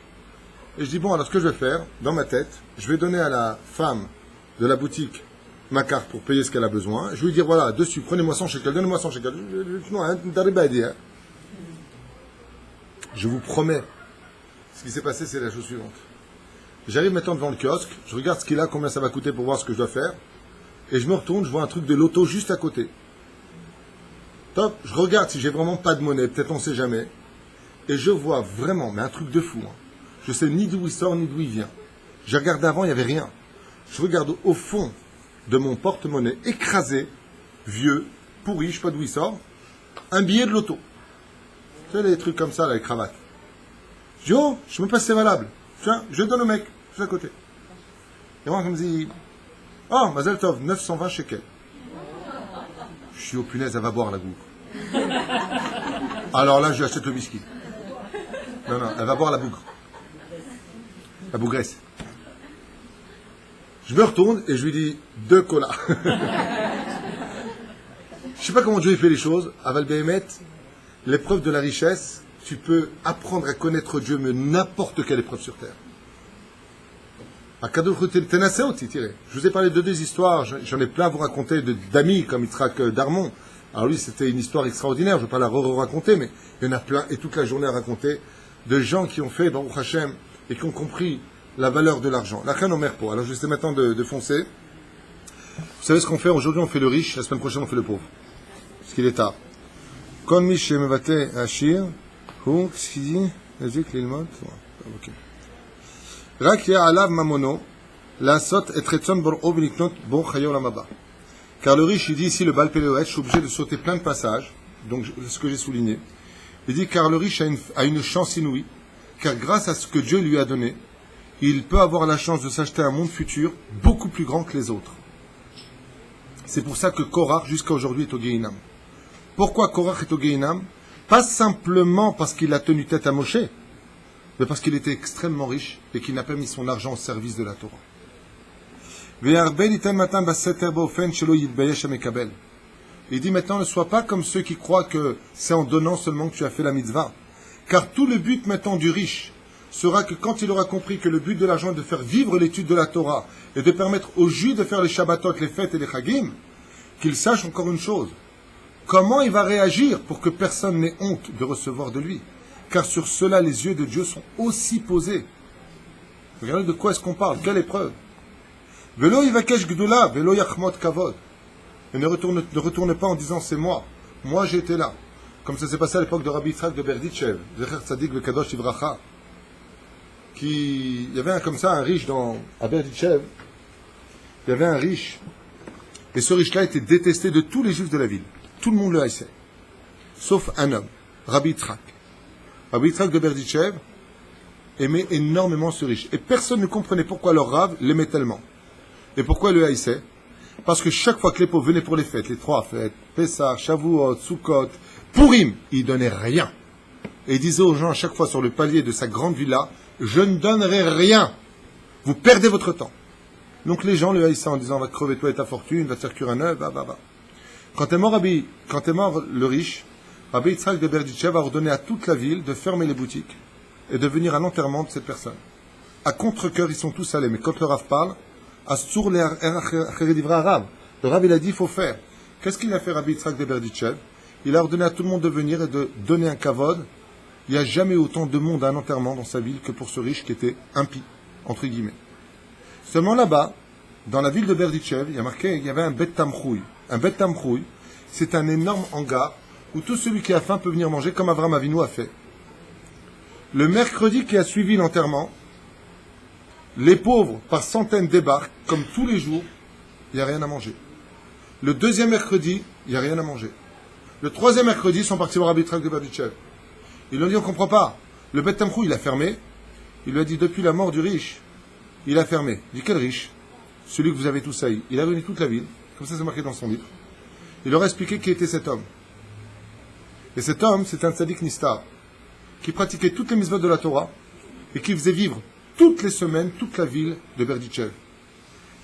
Et je dis, bon, alors ce que je vais faire, dans ma tête, je vais donner à la femme de la boutique ma carte pour payer ce qu'elle a besoin. Je vais lui dire, voilà, dessus, prenez-moi 100 shekels, donnez-moi 100 shekels. Je vous promets, ce qui s'est passé, c'est la chose suivante. J'arrive maintenant devant le kiosque, je regarde ce qu'il a, combien ça va coûter pour voir ce que je dois faire. Et je me retourne, je vois un truc de loto juste à côté. Top, je regarde si j'ai vraiment pas de monnaie, peut-être on sait jamais. Et je vois vraiment, mais un truc de fou, hein. Je sais ni d'où il sort, ni d'où il vient. J'ai regardé avant, il n'y avait rien. Je regarde au fond de mon porte-monnaie, écrasé, vieux, pourri, je ne sais pas d'où il sort, un billet de loto. Tu sais, les trucs comme ça, là, les cravates. Je dis, oh, je ne sais même pas si c'est valable. Tiens, je le donne au mec, juste à côté. Et moi, il me dit, oh, Mazel Tov, 920 shekels. Je suis au punaise, elle va boire la bougre. Alors là, je lui achète le whisky. Non, elle va boire la bougre. La bougresse. Je me retourne et je lui dis 2 colas. Je sais pas comment Dieu fait les choses. Aval Behemet, l'épreuve de la richesse, tu peux apprendre à connaître Dieu, mais n'importe quelle épreuve sur terre. Je vous ai parlé de 2 histoires, j'en ai plein à vous raconter d'amis comme Yitzhak Darmon. Alors lui, c'était une histoire extraordinaire, je ne vais pas la raconter, mais il y en a plein, et toute la journée à raconter, de gens qui ont fait Baruch Hashem, et qui ont compris la valeur de l'argent. La reine au merpo. Alors je vais essayer maintenant de foncer. Vous savez ce qu'on fait? Aujourd'hui on fait le riche, la semaine prochaine on fait le pauvre. Parce qu'il est tard. Kon mi shemevate ashir, hu, qu'est-ce qu'il dit? Ezek l'ilmot. Ok. Rak ya alav mamono, la sot et retzon bor'o v'niknot bo chayo lamaba. Car le riche, il dit ici, le Baal Péléoët, je suis obligé de sauter plein de passages, donc c'est ce que j'ai souligné. Il dit, car le riche a une chance inouïe, car grâce à ce que Dieu lui a donné, il peut avoir la chance de s'acheter un monde futur beaucoup plus grand que les autres. C'est pour ça que Korach, jusqu'à aujourd'hui, est au Gehinam. Pourquoi Korach est au Gehinam? Pas simplement parce qu'il a tenu tête à Moshe, mais parce qu'il était extrêmement riche et qu'il n'a pas mis son argent au service de la Torah. Il dit maintenant, ne sois pas comme ceux qui croient que c'est en donnant seulement que tu as fait la mitzvah. Car tout le but maintenant du riche sera que quand il aura compris que le but de l'argent est de faire vivre l'étude de la Torah et de permettre aux Juifs de faire les Shabbatot, les fêtes et les Chagim, qu'il sache encore une chose. Comment il va réagir pour que personne n'ait honte de recevoir de lui? Car sur cela, les yeux de Dieu sont aussi posés. Regardez de quoi est-ce qu'on parle, quelle épreuve. Velo yivakesh gdula, velo yachmot kavod. Et ne retourne pas en disant c'est moi j'ai été là. Comme ça s'est passé à l'époque de Rabbi Yitzhak de Berditchev, Zecher Tzadik le Kadosh Ivracha. Il y avait comme ça un riche à Berditchev. Il y avait un riche. Et ce riche-là était détesté de tous les juifs de la ville. Tout le monde le haïssait. Sauf un homme, Rabbi Yitzhak. Rabbi Yitzhak de Berditchev aimait énormément ce riche. Et personne ne comprenait pourquoi leur Rav l'aimait tellement. Et pourquoi il le haïssait? Parce que chaque fois que les pauvres venaient pour les fêtes, les trois fêtes, Pessah, Shavuot, Sukkot, Purim, il donnait rien. Et il disait aux gens à chaque fois sur le palier de sa grande villa, je ne donnerai rien. Vous perdez votre temps. Donc les gens le haïssaient en disant, va crever toi et ta fortune, va te faire cuire un œuf, va. Quand est mort le riche, Rabbi Yitzhak de Berditchev a ordonné à toute la ville de fermer les boutiques et de venir à l'enterrement de cette personne. À contre-cœur, ils sont tous allés, mais quand le Rav parle, Assour le Rav, il a dit, il faut faire. Qu'est-ce qu'il a fait Rabbi Yitzhak de Berditchev? Il a ordonné à tout le monde de venir et de donner un kavod. Il n'y a jamais eu autant de monde à un enterrement dans sa ville que pour ce riche qui était impie, entre guillemets. Seulement là-bas, dans la ville de Berditchev, il y a marqué, il y avait un bet tamchouï. Un bet tamchouï, c'est un énorme hangar où tout celui qui a faim peut venir manger, comme Avraham Avinu a fait. Le mercredi qui a suivi l'enterrement, les pauvres, par centaines, débarquent, comme tous les jours, il n'y a rien à manger. Le deuxième mercredi, il n'y a rien à manger. Le troisième mercredi, ils sont partis voir Rabbi Yitzhak de Berditchev. Ils lui ont dit, on ne comprend pas. Le Bet Tamchou, il a fermé. Il lui a dit, depuis la mort du riche, il a fermé. Il dit, quel riche? Celui que vous avez tous haï. Il a réuni toute la ville. Comme ça, c'est marqué dans son livre. Il leur a expliqué qui était cet homme. Et cet homme, c'est un tzaddik nistar, qui pratiquait toutes les mitzvot de la Torah et qui faisait vivre toutes les semaines toute la ville de Berditchev.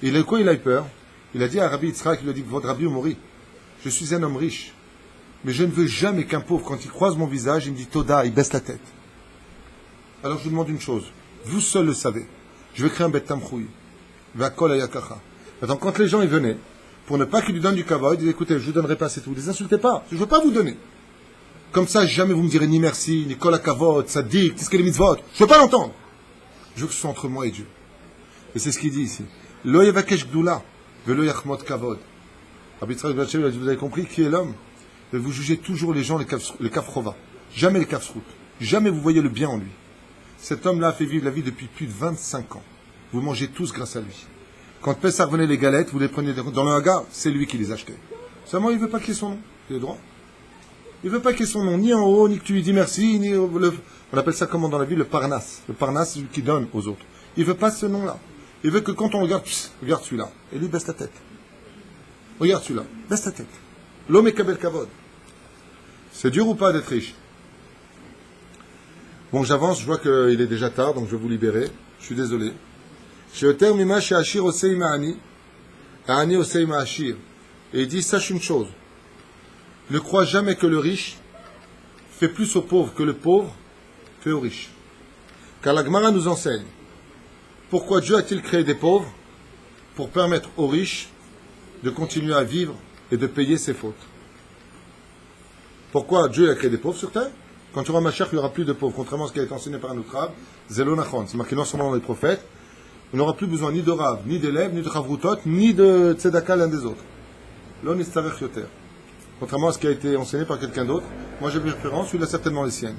Et il a quoi? Il a eu peur. Il a dit à Rabbi Yitzhak, il lui a dit, votre Rabbi Omori, je suis un homme riche, mais je ne veux jamais qu'un pauvre, quand il croise mon visage, il me dit Toda, il baisse la tête. Alors je vous demande une chose, vous seul le savez, je vais créer un bet tamchoui, vakol ayakacha. Maintenant, quand les gens y venaient, pour ne pas qu'ils lui donnent du kavod, ils disaient, écoutez, je ne vous donnerai pas, c'est tout, ne les insultez pas, je ne veux pas vous donner. Comme ça, jamais vous me direz ni merci, ni kol hakavod, sadik, qu'est-ce que les mitzvot, je ne veux pas l'entendre. Je veux que ce soit entre moi et Dieu. Et c'est ce qu'il dit ici. Lo yevakesh gdoula, velo yachmot kavod. Rabbi Yitzhak de Berditchev, vous avez compris qui est l'homme? Vous jugez toujours les gens, les kafrova. Jamais les kafsrout. Jamais vous voyez le bien en lui. Cet homme-là a fait vivre la vie depuis plus de 25 ans. Vous mangez tous grâce à lui. Quand Pessah revenait les galettes, vous les prenez dans le hangar, c'est lui qui les achetait. Seulement, il ne veut pas qu'il y ait son nom. Il est droit. Il ne veut pas qu'il y ait son nom, ni en haut, ni que tu lui dis merci, ni on appelle ça comment dans la vie, le parnasse. Le parnasse, c'est celui qui donne aux autres. Il ne veut pas ce nom-là. Il veut que quand on regarde, regarde celui-là. Et lui, baisse ta tête. Regarde celui-là. Baisse ta tête. L'homme est kabel kavod. C'est dur ou pas d'être riche? Bon, j'avance, je vois qu'il est déjà tard, donc je vais vous libérer. Je suis désolé. Et il dit, sache une chose. Ne crois jamais que le riche fait plus aux pauvres que le pauvre fait aux riches. Car la Gemara nous enseigne. Pourquoi Dieu a-t-il créé des pauvres? Pour permettre aux riches de continuer à vivre et de payer ses fautes. Pourquoi Dieu a créé des pauvres sur terre? Quand tu auras Mashiach, il n'y aura plus de pauvres. Contrairement à ce qui a été enseigné par un autre Rav, Zelo Nachon. C'est marqué non seulement dans les prophètes, on n'aura plus besoin ni de Rav, ni d'élèves, ni de Chavrutot, ni de Tzedaka l'un des autres. L'on est Stavech Yoter. Contrairement à ce qui a été enseigné par quelqu'un d'autre, moi j'ai mes références, il a certainement les siennes.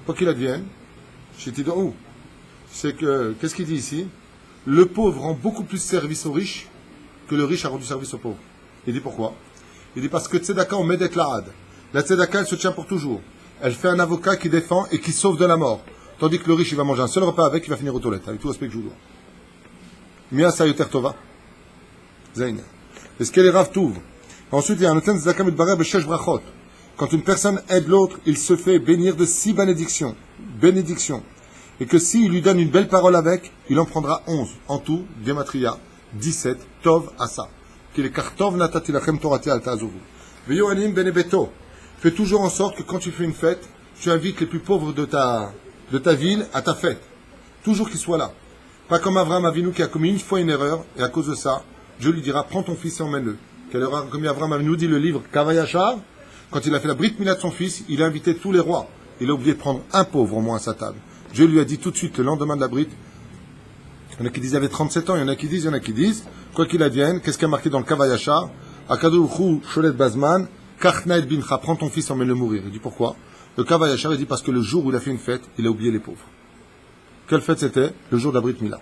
Quoi qu'il advienne, c'est que, qu'est-ce qu'il dit ici? Le pauvre rend beaucoup plus service aux riches que le riche a rendu service aux pauvres. Il dit pourquoi? Il dit parce que Tzedaka, on m'aide la had. La Tzedaka, elle se tient pour toujours. Elle fait un avocat qui défend et qui sauve de la mort. Tandis que le riche, il va manger un seul repas avec, il va finir aux toilettes, avec tout respect que je vous dois. Mia sayoter tova. Zayn. Est-ce qu'elle est Rav Touv? Ensuite, il y a un noten zakam utbarer b'shesh brachot. Quand une personne aide l'autre, il se fait bénir de 6 bénédictions. Bénédictions. Et que s'il lui donne une belle parole avec, il en prendra 11. En tout, Gematria, 17, Tov Asa. Qu'il est Kartov Natati Lachem Torati Al Ta'azovu. Veyoanim Benebeto. Fais toujours en sorte que quand tu fais une fête, tu invites les plus pauvres de ta ville à ta fête. Toujours qu'ils soient là. Pas comme Avraham Avinu qui a commis une fois une erreur, et à cause de ça, Dieu lui dira, prends ton fils et emmène-le. Quelle erreur a commis Avraham Avinu, dit le livre Kavayachar. Quand il a fait la Brit Mila de son fils, il a invité tous les rois. Il a oublié de prendre un pauvre au moins à sa table. Dieu lui a dit tout de suite, le lendemain de la Brit, il y en a qui disent il avait 37 ans, il y en a qui disent, quoi qu'il advienne, qu'est-ce qui a marqué dans le Kavayachar? Akadou Chou Sholet Bazman, Karchnaet Bincha, prends ton fils, emmène-le mourir. Il dit pourquoi? Le Kavayachar, il dit parce que le jour où il a fait une fête, il a oublié les pauvres. Quelle fête c'était? Le jour de la Brit Mila.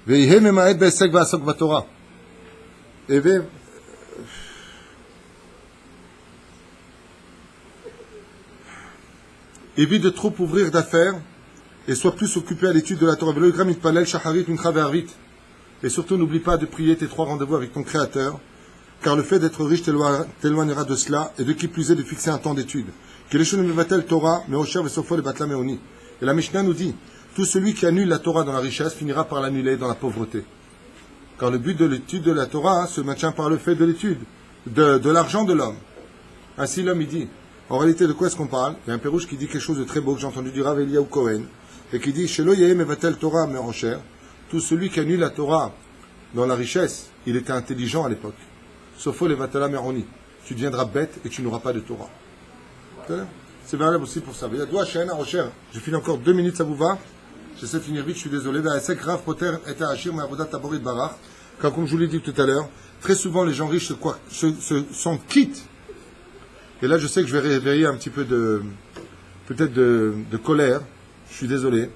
Veihe Memaed Be'esek Va'asok Vatorah. Évite de trop ouvrir d'affaires et sois plus occupé à l'étude de la Torah. Et surtout, n'oublie pas de prier tes 3 rendez-vous avec ton Créateur, car le fait d'être riche t'éloignera de cela, et de qui plus est de fixer un temps d'étude. Et la Mishnah nous dit, tout celui qui annule la Torah dans la richesse finira par l'annuler dans la pauvreté. Car le but de l'étude de la Torah se maintient par le fait de l'étude, de l'argent de l'homme. Ainsi l'homme il dit, en réalité de quoi est-ce qu'on parle? Il y a un pérouche qui dit quelque chose de très beau que j'ai entendu du Rav Eliyahu Cohen, et qui dit, Shelo Yehem Evatel Torah Me'rocher, tout celui qui annule la Torah dans la richesse, il était intelligent à l'époque. Sauf les Vatala Meroni, tu deviendras bête et tu n'auras pas de Torah. C'est valable aussi pour ça. Il y a deux Hachem, Rocher. Je finis encore 2 minutes, ça vous va? J'essaie de finir vite, je suis désolé. Car comme je vous l'ai dit tout à l'heure, très souvent les gens riches s'en quittent. Et là, je sais que je vais réveiller un petit peu peut-être de colère. Je suis désolé.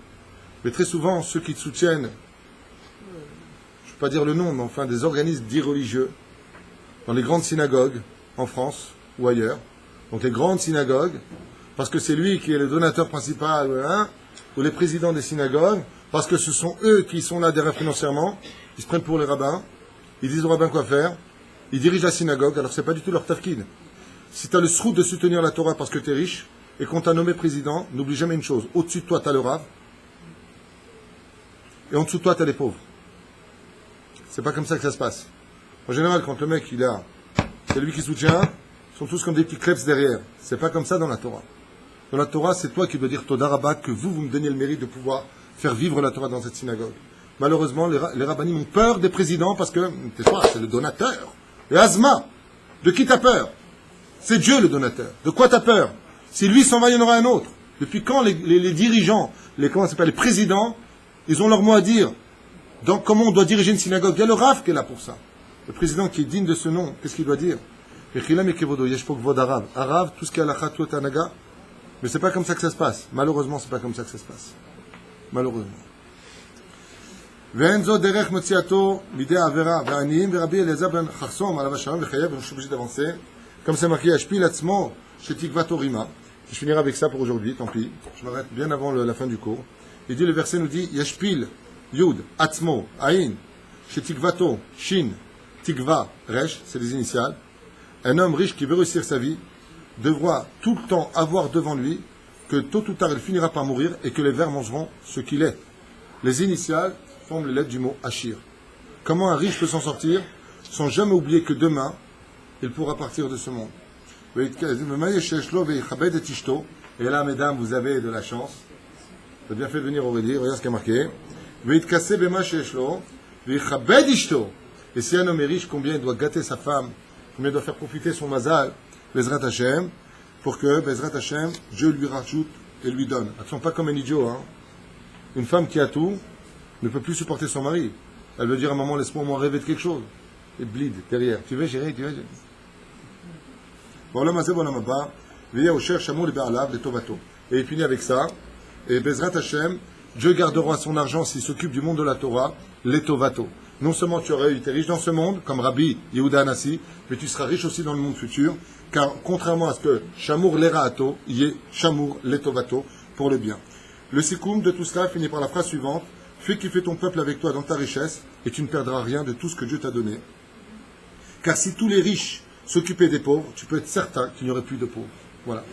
Mais très souvent, ceux qui soutiennent, je ne vais pas dire le nom, mais enfin des organismes dits religieux, dans les grandes synagogues, en France ou ailleurs, donc les grandes synagogues, parce que c'est lui qui est le donateur principal, hein, ou les présidents des synagogues, parce que ce sont eux qui sont là derrière financièrement, ils se prennent pour les rabbins, ils disent aux rabbins quoi faire, ils dirigent la synagogue, alors c'est pas du tout leur tafkid. Si tu as le srout de soutenir la Torah parce que tu es riche, et qu'on t'a nommé président, n'oublie jamais une chose, au-dessus de toi tu as le rav, et en dessous de toi tu as les pauvres. C'est pas comme ça que ça se passe. En général, quand le mec c'est lui qui soutient, ils sont tous comme des petits crêpes derrière. C'est pas comme ça dans la Torah. Dans la Torah, c'est toi qui dois dire Toda Rabba, que vous me donnez le mérite de pouvoir faire vivre la Torah dans cette synagogue. Malheureusement, les rabbinim ont peur des présidents parce que, c'est le donateur. Et Azma, de qui t'as peur? C'est Dieu le donateur. De quoi t'as peur? Si lui s'en va, il y en aura un autre. Depuis quand les dirigeants, les présidents, ils ont leur mot à dire dans comment on doit diriger une synagogue? Il y a le Rav qui est là pour ça. Le président qui est digne de ce nom, qu'est-ce qu'il doit dire? Arabe, tout ce qui est halakha, tout est anaga. Mais c'est pas comme ça que ça se passe. Malheureusement, c'est pas comme ça que ça se passe. Malheureusement. Je suis obligé d'avancer. Comme c'est marqué, je finirai avec ça pour aujourd'hui, tant pis. Je m'arrête bien avant la fin du cours. Il dit, le verset nous dit, Yashpil, Yud, Atzmo, Ain, Shetikvato, Shin, Tikva, Resh, c'est les initiales. Un homme riche qui veut réussir sa vie devra tout le temps avoir devant lui que tôt ou tard il finira par mourir et que les vers mangeront ce qu'il est. Les initiales forment les lettres du mot Achir. Comment un riche peut s'en sortir sans jamais oublier que demain il pourra partir de ce monde? Et là, mesdames, vous avez de la chance. Vous avez bien fait de venir au redire. Regarde ce qui est marqué. Et si un homme est riche, combien il doit gâter sa femme, combien il doit faire profiter son mazal, Bezrat Hashem, pour que Bezrat Hashem, Dieu lui rajoute et lui donne. Attention, pas comme un idiot. Hein. Une femme qui a tout ne peut plus supporter son mari. Elle veut dire à maman, laisse-moi au moins rêver de quelque chose. Et bleed derrière. Tu veux gérer, tu veux gérer. Et il finit avec ça. Et Bezrat Hashem, Dieu gardera son argent s'il s'occupe du monde de la Torah, les Tovato. Non seulement tu auras été riche dans ce monde, comme Rabbi Yehuda Anassi, mais tu seras riche aussi dans le monde futur, car contrairement à ce que Shamour l'Eraato, il y ait Shamour l'Etovato pour le bien. Le sikoum de tout cela finit par la phrase suivante. Fais kiffer ton peuple avec toi dans ta richesse et tu ne perdras rien de tout ce que Dieu t'a donné. Car si tous les riches s'occupaient des pauvres, tu peux être certain qu'il n'y aurait plus de pauvres. Voilà.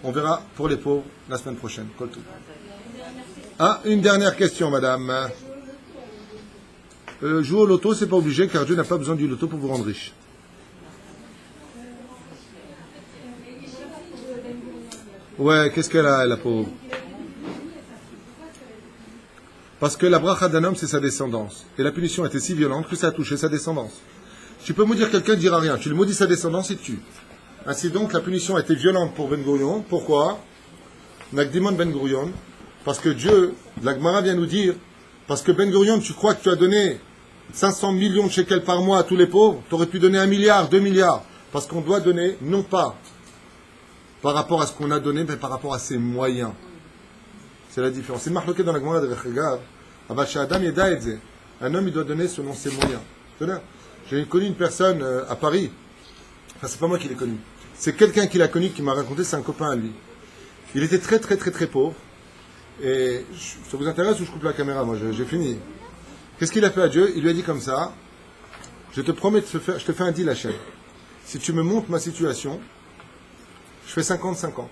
On verra pour les pauvres la semaine prochaine. Ah, une dernière question, madame. Jouer au loto, c'est pas obligé, car Dieu n'a pas besoin du loto pour vous rendre riche. Ouais, qu'est-ce qu'elle a, la pauvre? Parce que la bracha d'un homme, c'est sa descendance. Et la punition était si violente que ça a touché sa descendance. Tu peux maudire quelqu'un, il ne dira rien. Tu le maudis sa descendance, il te tue. Ainsi donc, la punition a été violente pour Ben Gurion. Pourquoi? Nagdimon Ben Gurion. Parce que Dieu, la Gemara vient nous dire, parce que Ben Gurion, tu crois que tu as donné 500 millions de shekels par mois à tous les pauvres, tu aurais pu donner 1 milliard, 2 milliards. Parce qu'on doit donner, non pas par rapport à ce qu'on a donné, mais par rapport à ses moyens. C'est la différence. C'est marqué dans la Gemara de Rechagav. Un homme, il doit donner selon ses moyens. J'ai connu une personne à Paris. Enfin, c'est pas moi qui l'ai connu. C'est quelqu'un qui l'a connu qui m'a raconté, c'est un copain à lui. Il était très, très, très, très pauvre. Et ça vous intéresse ou je coupe la caméra? Moi, j'ai fini. Qu'est-ce qu'il a fait à Dieu? Il lui a dit comme ça, je te promets de je te fais un deal, Hachem. Si tu me montres ma situation, je fais 50-50.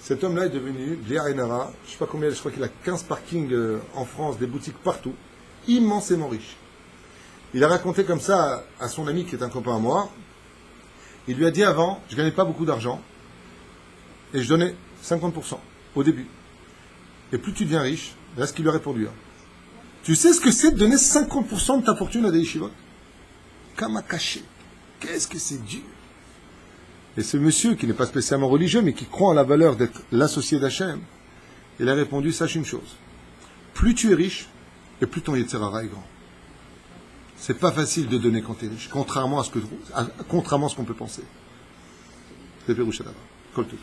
Cet homme-là est devenu, Bliar Enara, je ne sais pas combien, je crois qu'il a 15 parkings en France, des boutiques partout, immensément riche. Il a raconté comme ça à son ami qui est un copain à moi. Il lui a dit avant, je ne gagnais pas beaucoup d'argent, et je donnais 50% au début. Et plus tu deviens riche, là ce qu'il lui a répondu. Tu sais ce que c'est de donner 50% de ta fortune à des yeshivot? Kamakaché. Qu'est-ce que c'est dur. Et ce monsieur, qui n'est pas spécialement religieux, mais qui croit en la valeur d'être l'associé d'Hachem, il a répondu, sache une chose. Plus tu es riche, et plus ton Yetzer Hara est grand. C'est pas facile de donner quand tu es riche, contrairement à ce qu'on peut penser. C'est Pérouchadava. Kol tout.